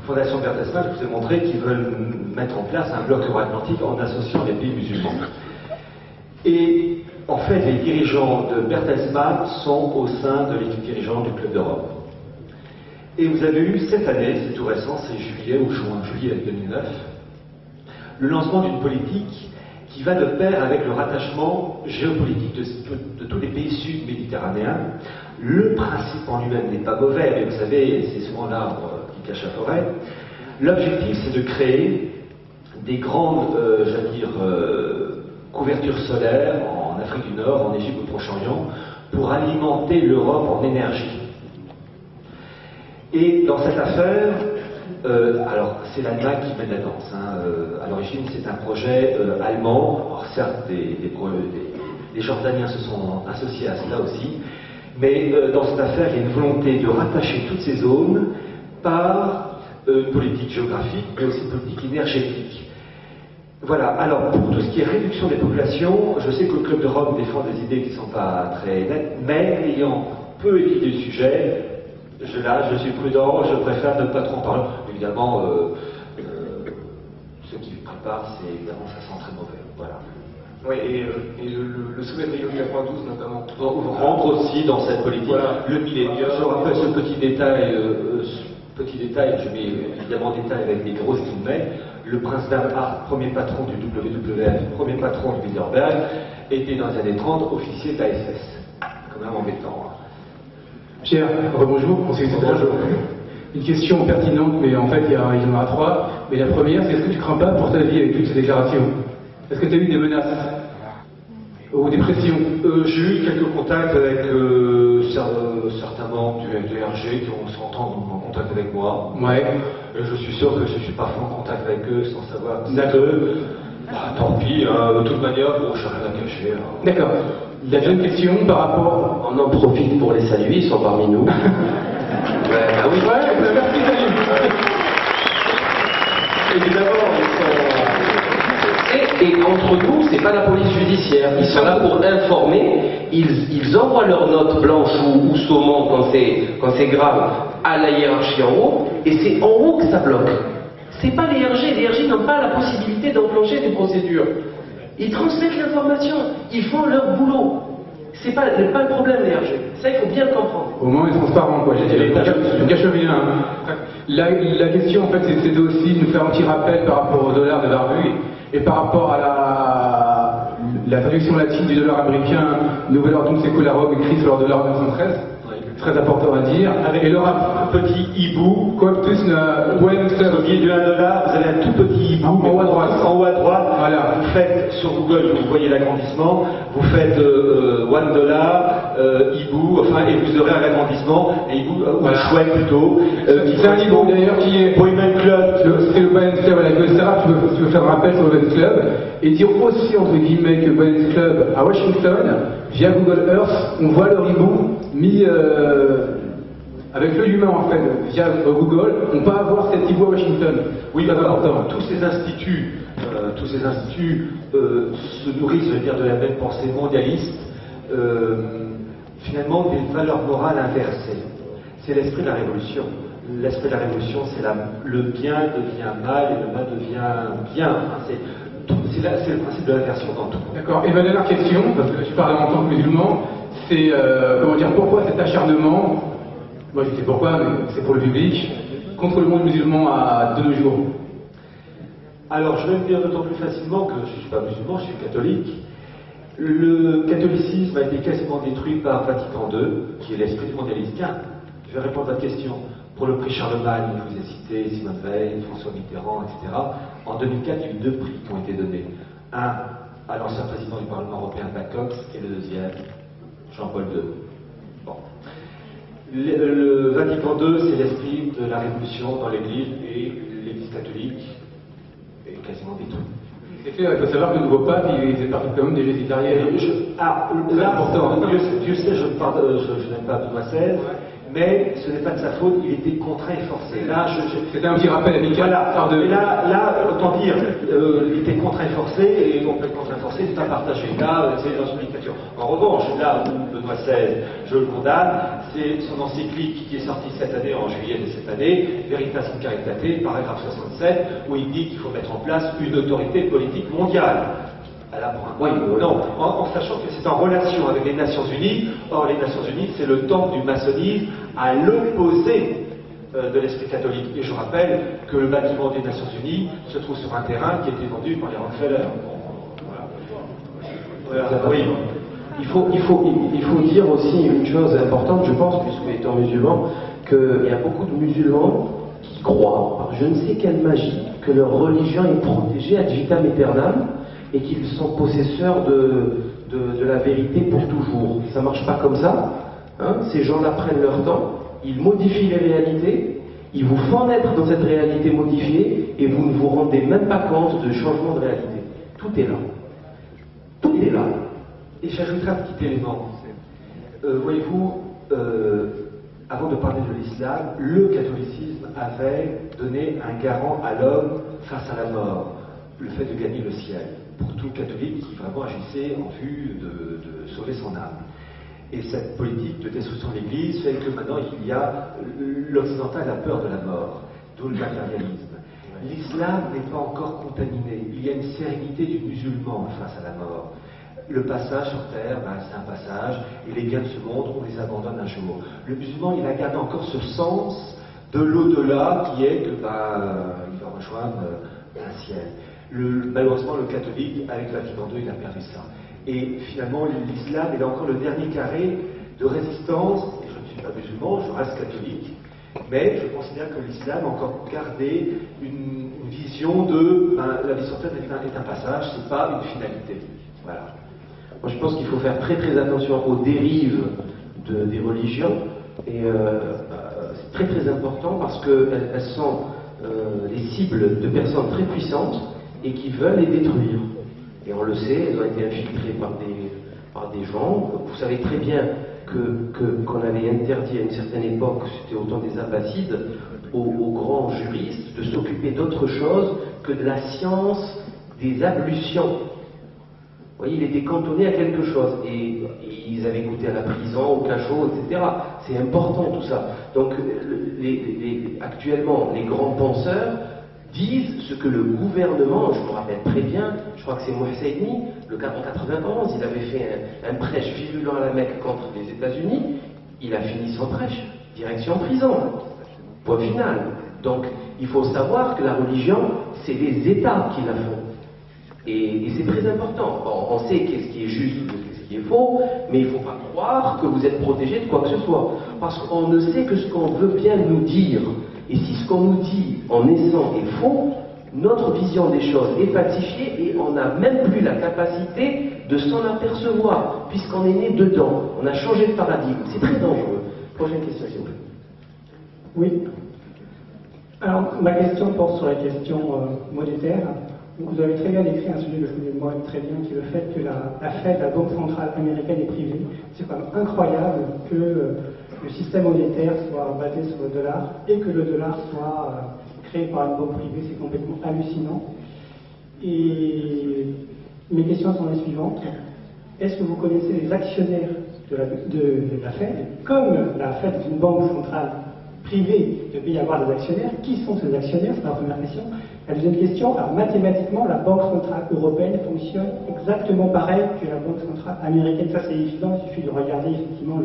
Fondation Bertelsmann, je vous ai montré qu'ils veulent mettre en place un bloc euro-atlantique en associant les pays musulmans. Et en fait, les dirigeants de Bertelsmann sont au sein de l'équipe dirigeante du Club de Rome. Et vous avez eu cette année, c'est tout récent, c'est juillet ou juillet 2009, le lancement d'une politique qui va de pair avec le rattachement géopolitique de tous les pays sud-méditerranéens. Le principe en lui-même n'est pas mauvais, mais vous savez, c'est souvent l'arbre qui cache la forêt. L'objectif, c'est de créer des grandes, couvertures solaires en Afrique du Nord, en Égypte, au Proche-Orient, pour alimenter l'Europe en énergie. Et dans cette affaire, alors c'est l'Allemagne qui mène la danse. À l'origine, c'est un projet allemand. Alors certes, les Jordaniens se sont associés à cela aussi, mais dans cette affaire, il y a une volonté de rattacher toutes ces zones par une politique géographique, mais aussi une politique énergétique. Voilà, alors pour tout ce qui est réduction des populations, je sais que le Club de Rome défend des idées qui ne sont pas très nettes, mais ayant peu étudié le sujet, je suis prudent, je préfère ne pas trop en parler. Évidemment, ce qui prépare, c'est évidemment, ça sent très mauvais. Voilà. Oui, et le sommet de Rio 92 notamment. Rentre aussi dans cette politique. Voilà. Le millénium. Je rappelle ce petit détail, je mets évidemment en détail avec des grosses guillemets. Le prince Bernhard, premier patron du WWF, premier patron du Bilderberg, était dans les années 30 officier de la SS. Quand même embêtant. Pierre, rebonjour. Bonjour. Une question pertinente, mais en fait il y en aura trois. Mais la première, c'est est-ce que tu crains pas pour ta vie avec toutes ces déclarations? Est-ce que tu as eu des menaces ou des pressions? J'ai eu quelques contacts avec certains membres du DRG qui ont s'entendre en contact avec moi. Ouais. Et je suis sûr que je suis parfois en contact avec eux sans savoir que c'est eux. Tant pis, de toute manière, bon, je n'ai rien à cacher. D'accord. La deuxième question par rapport... On en profite pour les saluer, ils sont parmi nous. Ah oui, ouais, merci, salut. Évidemment, ils sont... Et entre nous, c'est pas la police judiciaire. Ils sont là pour informer. Ils envoient leurs notes blanches ou saumon quand c'est grave à la hiérarchie en haut, et c'est en haut que ça bloque. C'est pas les RG. Les RG n'ont pas la possibilité d'enclencher des procédures. Ils transmettent l'information. Ils font leur boulot. C'est pas le problème, les RG. Ça, il faut bien le comprendre. Au moins, ils sont transparents, quoi. J'ai dit, je ne cache rien. La question, en fait, c'était aussi de nous faire un petit rappel par rapport au dollar de Barbu et par rapport à la traduction latine du dollar américain, nouvelle ordre, c'est Colarog écrit sur leur dollar 1913. Très important à dire. Avec et le petit hibou, Coactus Webster. Au milieu de $1, vous avez un tout petit hibou en haut à droite. En haut à droite. Voilà. Vous faites sur Google, vous voyez l'agrandissement, vous faites $1, hibou, enfin, et vous aurez un agrandissement, et hibou, ou chouette plutôt. C'est un hibou d'ailleurs qui est. Boyman Club. C'est le Boyman Club à la Gosera, tu veux faire un rappel sur le Boyman Club, et dire aussi, entre guillemets, que le Boyman Club à Washington, via Google Earth, on voit leur hibou mis avec l'œil humain en fait, via Google, on peut avoir cet hibou à Washington. Oui, d'accord. Tous ces instituts se nourrissent, je veux dire, de la même pensée mondialiste, finalement des valeurs morales inversées. C'est l'esprit de la révolution. L'esprit de la révolution, c'est le bien devient mal et le mal devient bien. Enfin, c'est le principe de l'inversion dans tout. D'accord. Et ma dernière question, parce que je parle en tant que musulman, c'est comment dire, pourquoi cet acharnement, moi je sais pourquoi, mais c'est pour le public, contre le monde musulman de nos jours? Alors je vais me dire d'autant plus facilement que je ne suis pas musulman, je suis catholique. Le catholicisme a été quasiment détruit par Vatican II, qui est l'esprit du mondialisme. Tiens, je vais répondre à votre question. Pour le prix Charlemagne, je vous ai cité Simone Veil, François Mitterrand, etc. En 2004, il y a eu 2 prix qui ont été donnés. Un à l'ancien président du Parlement européen, Bacox, et le deuxième, Jean-Paul II. Bon. Le Vatican II, c'est l'esprit de la révolution dans l'Église, et l'Église catholique est quasiment détruite. C'est fait, il faut savoir que le nouveau pape, il fait partie quand même des végétariens. Là, pourtant, Dieu sait, je n'aime pas Benoît XVI, mais ce n'est pas de sa faute, il était contraint et forcé. Là, c'était un petit rappel amical. Voilà. Là, autant dire, il était contraint et forcé, et on peut être contraint et forcé, c'est pas partagé. Là, c'est dans une dictature. En revanche, là où Benoît XVI, je le condamne, c'est son encyclique qui est sortie cette année, en juillet de cette année, Veritas in Caritate, paragraphe 67, où il dit qu'il faut mettre en place une autorité politique mondiale. Oui, non, en sachant que c'est en relation avec les Nations Unies. Or, les Nations Unies, c'est le temple du maçonnisme à l'opposé de l'esprit catholique. Et je rappelle que le bâtiment des Nations Unies se trouve sur un terrain qui a été vendu par les Rockefeller. Bon, voilà. Oui. Il faut dire aussi une chose importante, je pense, puisque étant musulman, qu'il y a beaucoup de musulmans qui croient, par je ne sais quelle magie, que leur religion est protégée ad vitam aeternam et qu'ils sont possesseurs de la vérité pour toujours. Ça ne marche pas comme ça. Hein. Ces gens-là prennent leur temps, ils modifient les réalités, ils vous font naître dans cette réalité modifiée et vous ne vous rendez même pas compte de changement de réalité. Tout est là. Tout est là. Et j'ajouterai un petit élément. Voyez-vous, avant de parler de l'islam, le catholicisme avait donné un garant à l'homme face à la mort, le fait de gagner le ciel, pour tout catholique qui vraiment agissait en vue de sauver son âme. Et cette politique de destruction de l'Église fait que maintenant il y a l'occidental a peur de la mort, d'où le matérialisme. L'islam n'est pas encore contaminé, il y a une sérénité du musulman face à la mort. Le passage sur terre, c'est un passage, et les biens de ce monde, on les abandonne un jour. Le musulman, il a gardé encore ce sens de l'au-delà qui est que il va rejoindre un ciel. Malheureusement, le catholique, avec la Vatican II, il a perdu ça. Et finalement, l'islam est encore le dernier carré de résistance, et je ne suis pas musulman, je reste catholique, mais je considère que l'islam a encore gardé une vision de la vie sur terre est un passage, c'est pas une finalité. Voilà. Moi, je pense qu'il faut faire très très attention aux dérives des religions, et c'est très très important parce qu'elles sont les cibles de personnes très puissantes et qui veulent les détruire. Et on le sait, elles ont été infiltrées par des gens. Vous savez très bien qu'on avait interdit à une certaine époque, c'était au temps des Abbassides, aux grands juristes de s'occuper d'autre chose que de la science des ablutions. Vous voyez, il était cantonné à quelque chose, et ils avaient goûté à la prison, au cachot, etc. C'est important tout ça. Donc, actuellement, les grands penseurs disent ce que le gouvernement, je me rappelle très bien, je crois que c'est Mohseini, en 91, il avait fait un prêche virulent à la Mecque contre les États-Unis, il a fini son prêche, direction prison, point final. Donc, il faut savoir que la religion, c'est les États qui la font. Et c'est très important. On sait qu'est-ce qui est juste, qu'est-ce qui est faux, mais il ne faut pas croire que vous êtes protégé de quoi que ce soit. Parce qu'on ne sait que ce qu'on veut bien nous dire. Et si ce qu'on nous dit en naissant est faux, notre vision des choses est falsifiée et on n'a même plus la capacité de s'en apercevoir, puisqu'on est né dedans. On a changé de paradigme. C'est très dangereux. Prochaine question, s'il vous plaît. Oui. Alors, ma question porte sur la question monétaire. Donc, vous avez très bien décrit un sujet que je connais moi très bien, qui est le fait que la Fed, la Banque centrale américaine, est privée. C'est quand même incroyable que le système monétaire soit basé sur le dollar et que le dollar soit créé par une banque privée. C'est complètement hallucinant. Et mes questions sont les suivantes. Est-ce que vous connaissez les actionnaires de la Fed? Comme la Fed est une banque centrale privée, il devait y avoir des actionnaires. Qui sont ces actionnaires? C'est la première question. La deuxième question, alors mathématiquement, la Banque centrale européenne fonctionne exactement pareil que la Banque centrale américaine. Ça, c'est évident, il suffit de regarder effectivement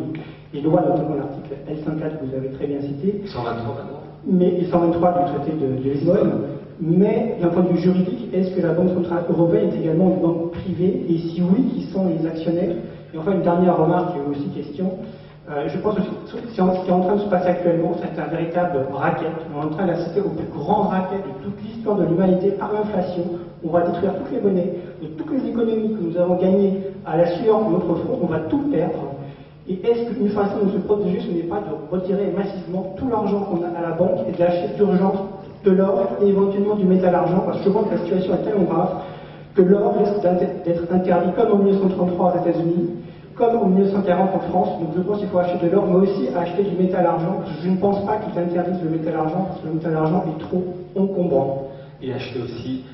les lois, notamment l'article L104 que vous avez très bien cité. 123 maintenant. Mais 123 du traité de Lisbonne. Mais d'un point de vue juridique, est-ce que la Banque centrale européenne est également une banque privée? Et si oui, qui sont les actionnaires? Et enfin, une dernière remarque, il y a aussi question. Je pense que ce qui est en train de se passer actuellement, c'est un véritable racket. On est en train d'assister au plus grand racket de toute l'histoire de l'humanité par l'inflation. On va détruire toutes les monnaies, de toutes les économies que nous avons gagnées à la sueur de notre front, on va tout perdre. Et est-ce qu'une façon de se protéger, ce n'est pas de retirer massivement tout l'argent qu'on a à la banque et d'acheter d'urgence de l'or et éventuellement du métal argent? Parce que je pense que la situation est tellement grave que l'or risque d'être interdit comme en 1933 aux États-Unis, comme en 1940 en France. Donc je pense qu'il faut acheter de l'or, mais aussi acheter du métal argent. Je ne pense pas qu'ils interdisent le métal argent, parce que le métal argent est trop encombrant. Et acheter aussi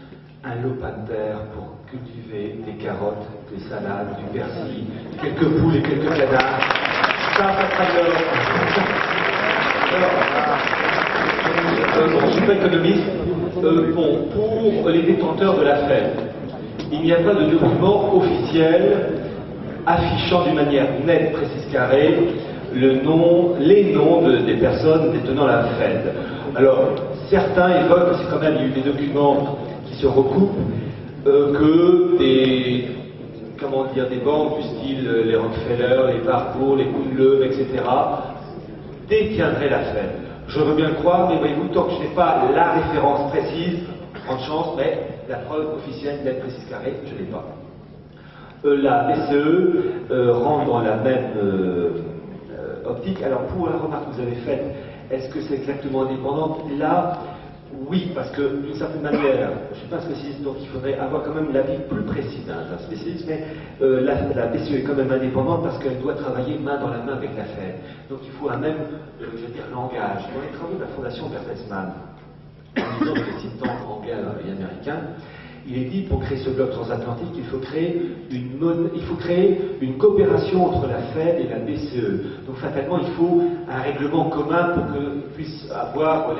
un lopin de terre pour cultiver des carottes, des salades, du persil, quelques poules et quelques canards. Ça sera de l'or. Je ne suis pas économiste. Pour les détenteurs de la Fed, il n'y a pas de document officiel affichant d'une manière nette, précise, carrée, les noms des personnes détenant la Fed. Alors, certains évoquent, c'est quand même, il y a eu des documents qui se recoupent, que comment dire, des banques du style les Rockefeller, les Barbour, les Kuhn-Loeb, etc., détiendraient la Fed. Je veux bien le croire, mais voyez-vous, tant que je n'ai pas la référence précise, grande chance, mais la preuve officielle d'être précise carrée, je ne l'ai pas. La BCE rentre dans la même optique. Alors, pour la remarque que vous avez faite, est-ce que c'est exactement indépendant? Là, oui, parce que d'une certaine manière, je ne suis pas spécialiste, donc il faudrait avoir quand même l'avis plus précis d'un spécialiste, mais la BCE est quand même indépendante parce qu'elle doit travailler main dans la main avec la Fed. Donc il faut un même, je veux dire, langage. Dans les travaux de la Fondation Bertelsmann, en disant que les think tanks anglais et américains, il est dit, pour créer ce bloc transatlantique, il faut créer une coopération entre la Fed et la BCE. Donc fatalement, il faut un règlement commun pour que puisse avoir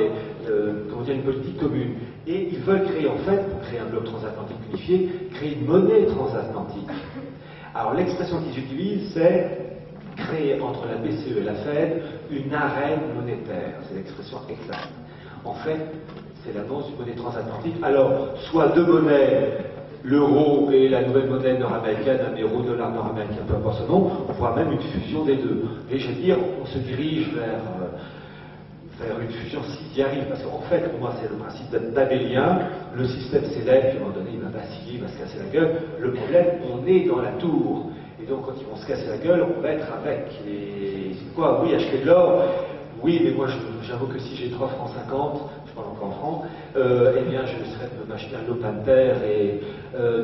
une politique commune. Et ils veulent créer, en fait, pour créer un bloc transatlantique unifié, créer une monnaie transatlantique. Alors l'expression qu'ils utilisent, c'est créer entre la BCE et la Fed une arène monétaire. C'est l'expression exacte. En fait, c'est l'annonce d'une monnaie transatlantique. Alors, soit deux monnaies, l'euro et la nouvelle monnaie nord-américaine, un euro-dollar nord-américain, peu importe son nom, on voit même une fusion des deux. Et je veux dire, on se dirige vers une fusion s'il y arrive, parce qu'en fait, pour moi, c'est le principe babélien, le système s'élève, puis à un moment donné, il va vaciller, il va se casser la gueule. Le problème, on est dans la tour. Et donc, quand ils vont se casser la gueule, on va être avec. Et c'est quoi? Oui, acheter de l'or. Oui, mais moi, j'avoue que si j'ai 3 francs 50, je parle encore en francs, eh bien, je serais de m'acheter un lopin de terre et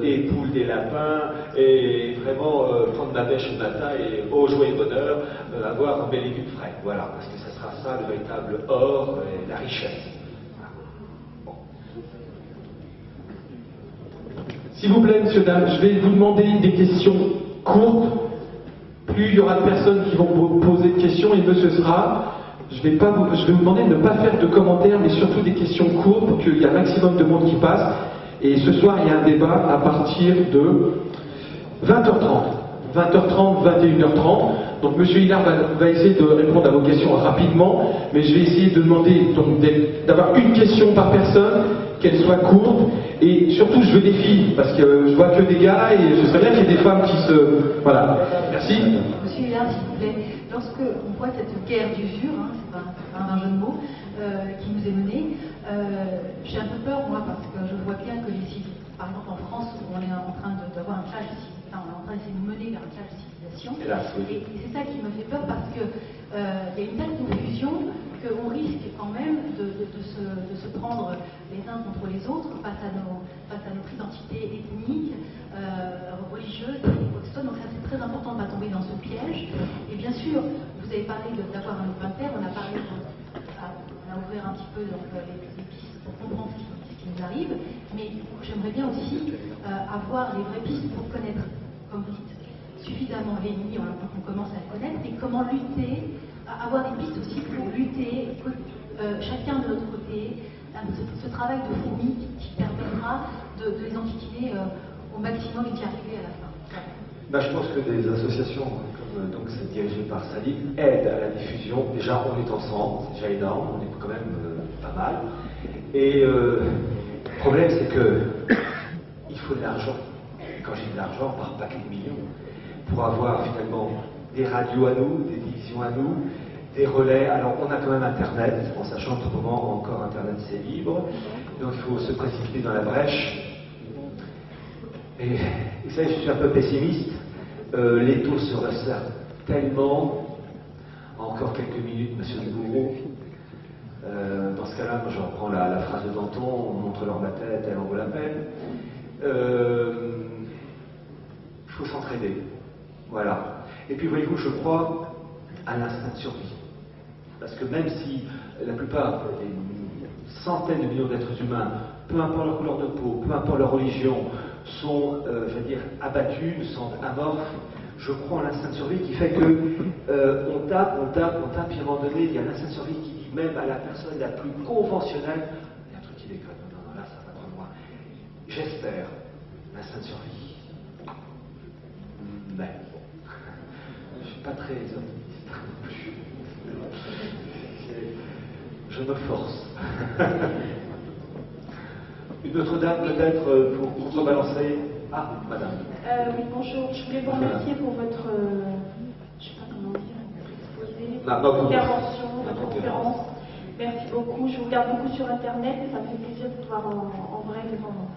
des poules, des lapins, et vraiment prendre ma pêche le matin et, au joie et bonheur, avoir un bel légume frais. Voilà, parce que ça sera ça, le véritable or et la richesse. Bon. S'il vous plaît, messieurs, dames, je vais vous demander des questions courtes. Plus il y aura de personnes qui vont vous poser de questions, et mieux ce sera. Je vais vous demander de ne pas faire de commentaires, mais surtout des questions courtes pour qu'il y ait un maximum de monde qui passe. Et ce soir, il y a un débat à partir de 20h30. 20h30, 21h30. Donc M. Hillard va essayer de répondre à vos questions rapidement, mais je vais essayer de demander d'avoir une question par personne, qu'elle soit courte, et surtout je veux des filles, parce que je vois que des gars, et je serais bien qu'il y ait des femmes qui se... Voilà. Merci. Monsieur Hillard, s'il vous plaît, lorsque on voit cette guerre d'usure, c'est pas un jeu de mots, qui nous est menée, j'ai un peu peur, moi, parce que je vois bien que les civils, par exemple en France, où on est en train d'avoir un clash, on est en train d'essayer de mener vers un clash de civilisation. Et c'est ça qui me fait peur, parce que il y a une telle confusion qu'on risque quand même de se prendre les uns contre les autres face à notre identité ethnique, religieuse, et quoi que ce soit. Donc ça, c'est très important de ne pas tomber dans ce piège. Et bien sûr, vous avez parlé d'avoir un lopin de terre, on a parlé à ouvrir un petit peu donc, les pistes pour comprendre ce qui nous arrive, mais j'aimerais bien aussi avoir les vraies pistes pour connaître, comme vous dites, suffisamment l'ennemi, on commence à le connaître, mais comment lutter, avoir des pistes aussi pour lutter, chacun de notre côté, ce travail de fourmi qui permettra de les enquiquiner au maximum et d'y arriver à la fin. Je pense que des associations comme donc c'est dirigé par Salim aident à la diffusion. Déjà, on est ensemble, c'est déjà énorme, on est quand même pas mal. Et le problème, c'est que il faut de l'argent. Quand j'ai de l'argent, par paquet de millions, pour avoir finalement des radios à nous, des divisions à nous, des relais. Alors, on a quand même Internet, en sachant que pour le moment, encore Internet, c'est libre. Donc, il faut se précipiter dans la brèche. Et ça, je suis un peu pessimiste. Les taux se resserrent tellement. Encore quelques minutes, monsieur le bourreau. Dans ce cas-là, moi, je reprends la phrase de Danton, on montre leur ma tête, elle en vaut la peine. Il faut s'entraider. Voilà. Et puis, voyez-vous, je crois à l'instinct de survie. Parce que même si la plupart des centaines de millions d'êtres humains, peu importe leur couleur de peau, peu importe leur religion, sont, je veux dire, abattus, sont amorphes, je crois en l'instinct de survie qui fait que on tape, puis à un moment donné, il y a l'instinct de survie qui dit même à la personne la plus conventionnelle, il y a un truc qui déconne, non, là, ça va pas moi. J'espère, l'instinct de survie. Mais, je suis pas très optimiste non plus. Je me force. Une autre dame peut-être pour contrebalancer. Ah, madame. Oui, bonjour. Je voulais vous remercier pour votre, je sais pas comment dire, exposé, intervention, votre conférence. Merci beaucoup. Je vous regarde beaucoup sur Internet et ça me fait plaisir de vous voir en vrai devant moi.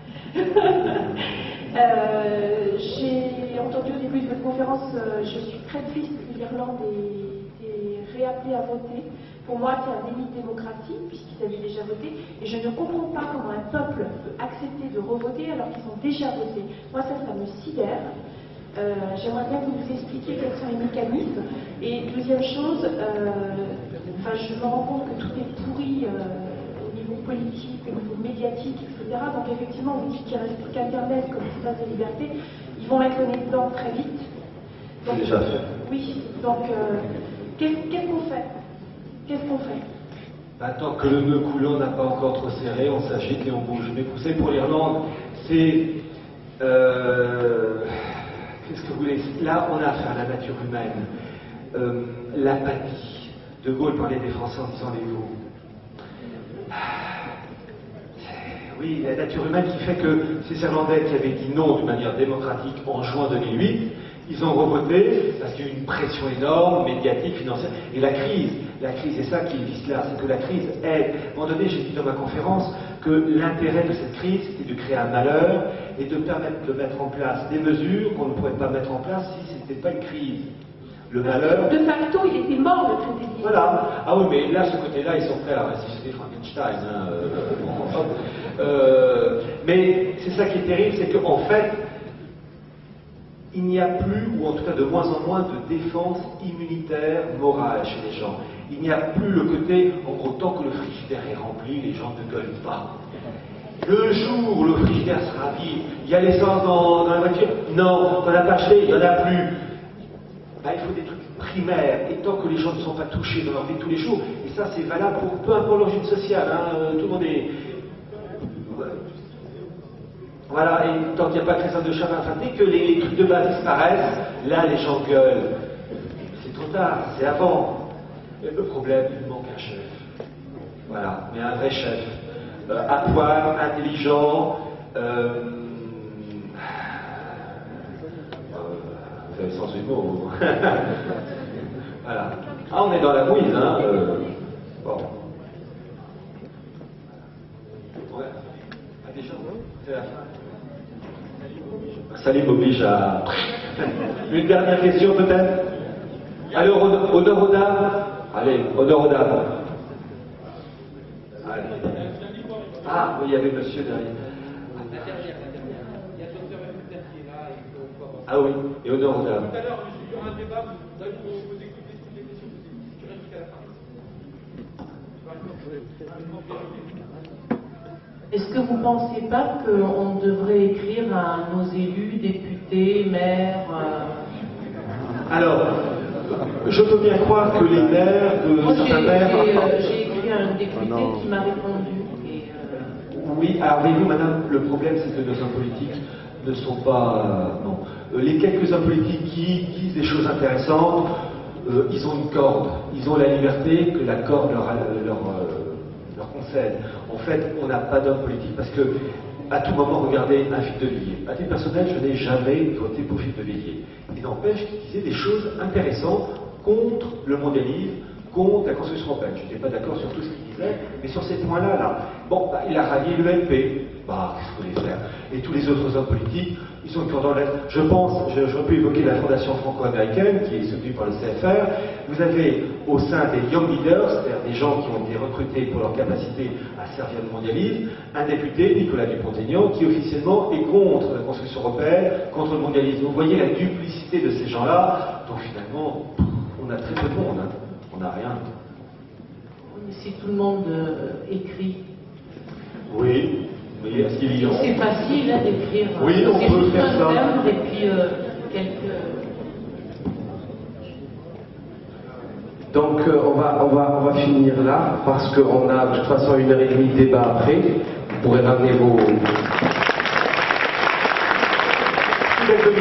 J'ai entendu au début de votre conférence, je suis très triste que l'Irlande ait réappelé à voter. Pour moi, c'est un déni de démocratie, puisqu'ils avaient déjà voté, et je ne comprends pas comment un peuple peut accepter de revoter alors qu'ils ont déjà voté. Moi, ça me sidère. J'aimerais bien que vous nous expliquiez quels sont les mécanismes. Et deuxième chose, je me rends compte que tout est pourri au niveau politique, au niveau médiatique, etc. Donc effectivement, vous dites qu'il ne reste plus qu'Internet comme espace de liberté. Ils vont mettre le nez dedans très vite. C'est déjà fait. Oui, donc qu'est-ce qu'on fait? Qu'est-ce qu'on fait? Tant que le nœud coulant n'a pas encore trop serré, on s'agite et on bouge. Mais vous savez, pour l'Irlande, c'est... Qu'est-ce que vous voulez? Là, on a affaire à la nature humaine. L'apathie. De Gaulle parlait des Français en disant les loups. Oui, la nature humaine qui fait que ces Irlandais qui avaient dit non de manière démocratique en juin 2008, ils ont revoté parce qu'il y a eu une pression énorme, médiatique, financière. Et la crise, c'est ça qui est là, c'est que la crise aide. À un moment donné, j'ai dit dans ma conférence que l'intérêt de cette crise, c'était de créer un malheur et de permettre de mettre en place des mesures qu'on ne pourrait pas mettre en place si ce n'était pas une crise. Le malheur... De facto, il était mort, le traité de Lisbonne. Voilà. Ah oui, mais là, ce côté-là, ils sont prêts à ressusciter Frankenstein. Mais c'est ça qui est terrible, c'est qu'en fait, il n'y a plus, ou en tout cas de moins en moins, de défense immunitaire morale chez les gens. Il n'y a plus le côté, en gros, tant que le frigidaire est rempli, les gens ne gueulent pas. Le jour où le frigidaire sera vide, il y a l'essence dans la voiture? Non, on n'a pas acheté, il n'y en a plus. Il faut des trucs primaires, et tant que les gens ne sont pas touchés dans leur vie de tous les jours, et ça c'est valable pour peu importe l'origine sociale, tout le monde est... Voilà, et tant qu'il n'y a pas de trésor de chagrin, dès que les trucs de base disparaissent, là les gens gueulent. C'est trop tard, c'est avant. Et le problème, il manque un chef. Voilà, mais un vrai chef. À poil, intelligent, vous avez le sens du mot. Voilà. Ah, on est dans la mouise, hein. Bon. Ouais. Ah, déjà, c'est la fin. Salim m'oblige à... Une dernière question, peut-être? Allez, honneur aux dames. Allez, honneur aux dames. Allez. Ah, oui, il y avait monsieur derrière. Ah oui, et honneur aux dames. Tout à l'heure, il y aura un débat, vous allez vous écouter toutes les questions, tu restes jusqu'à la fin. Est-ce que vous ne pensez pas qu'on devrait écrire à nos élus, députés, maires Alors, je peux bien croire que les maires de certains maires... J'ai écrit à un député qui m'a répondu. Oui, alors voyez-vous, madame, le problème c'est que nos hommes politiques ne sont pas... non. Les quelques hommes politiques qui disent des choses intéressantes, ils ont une corde, ils ont la liberté que la corde leur concède. En fait, on n'a pas d'homme politique parce que, à tout moment, regardez un Philippe de Villiers. À titre personnel, je n'ai jamais voté pour Philippe de Villiers. Il n'empêche qu'il disait des choses intéressantes contre le mondialisme, contre la construction européenne. Je n'étais pas d'accord sur tout ce qu'il disait, mais sur ces points-là, il a rallié l'UMP. Qu'est-ce qu'on voulait faire? Et tous les autres hommes politiques, ils sont cordons de l'Est. Je pense, je peux évoquer la Fondation franco-américaine, qui est soutenue par le CFR. Vous avez au sein des Young Leaders, c'est-à-dire des gens qui ont été recrutés pour leur capacité à servir le mondialisme, un député, Nicolas Dupont-Aignan, qui officiellement est contre la construction européenne, contre le mondialisme. Vous voyez la duplicité de ces gens-là, donc finalement, on a très peu de monde, on n'a rien. Si tout le monde écrit. Oui. C'est facile d'écrire. Oui, on peut faire ça. Et puis quelques. Donc on va finir là parce qu'on a de toute façon 1h30 de débat après. Vous pourrez ramener vos. Merci.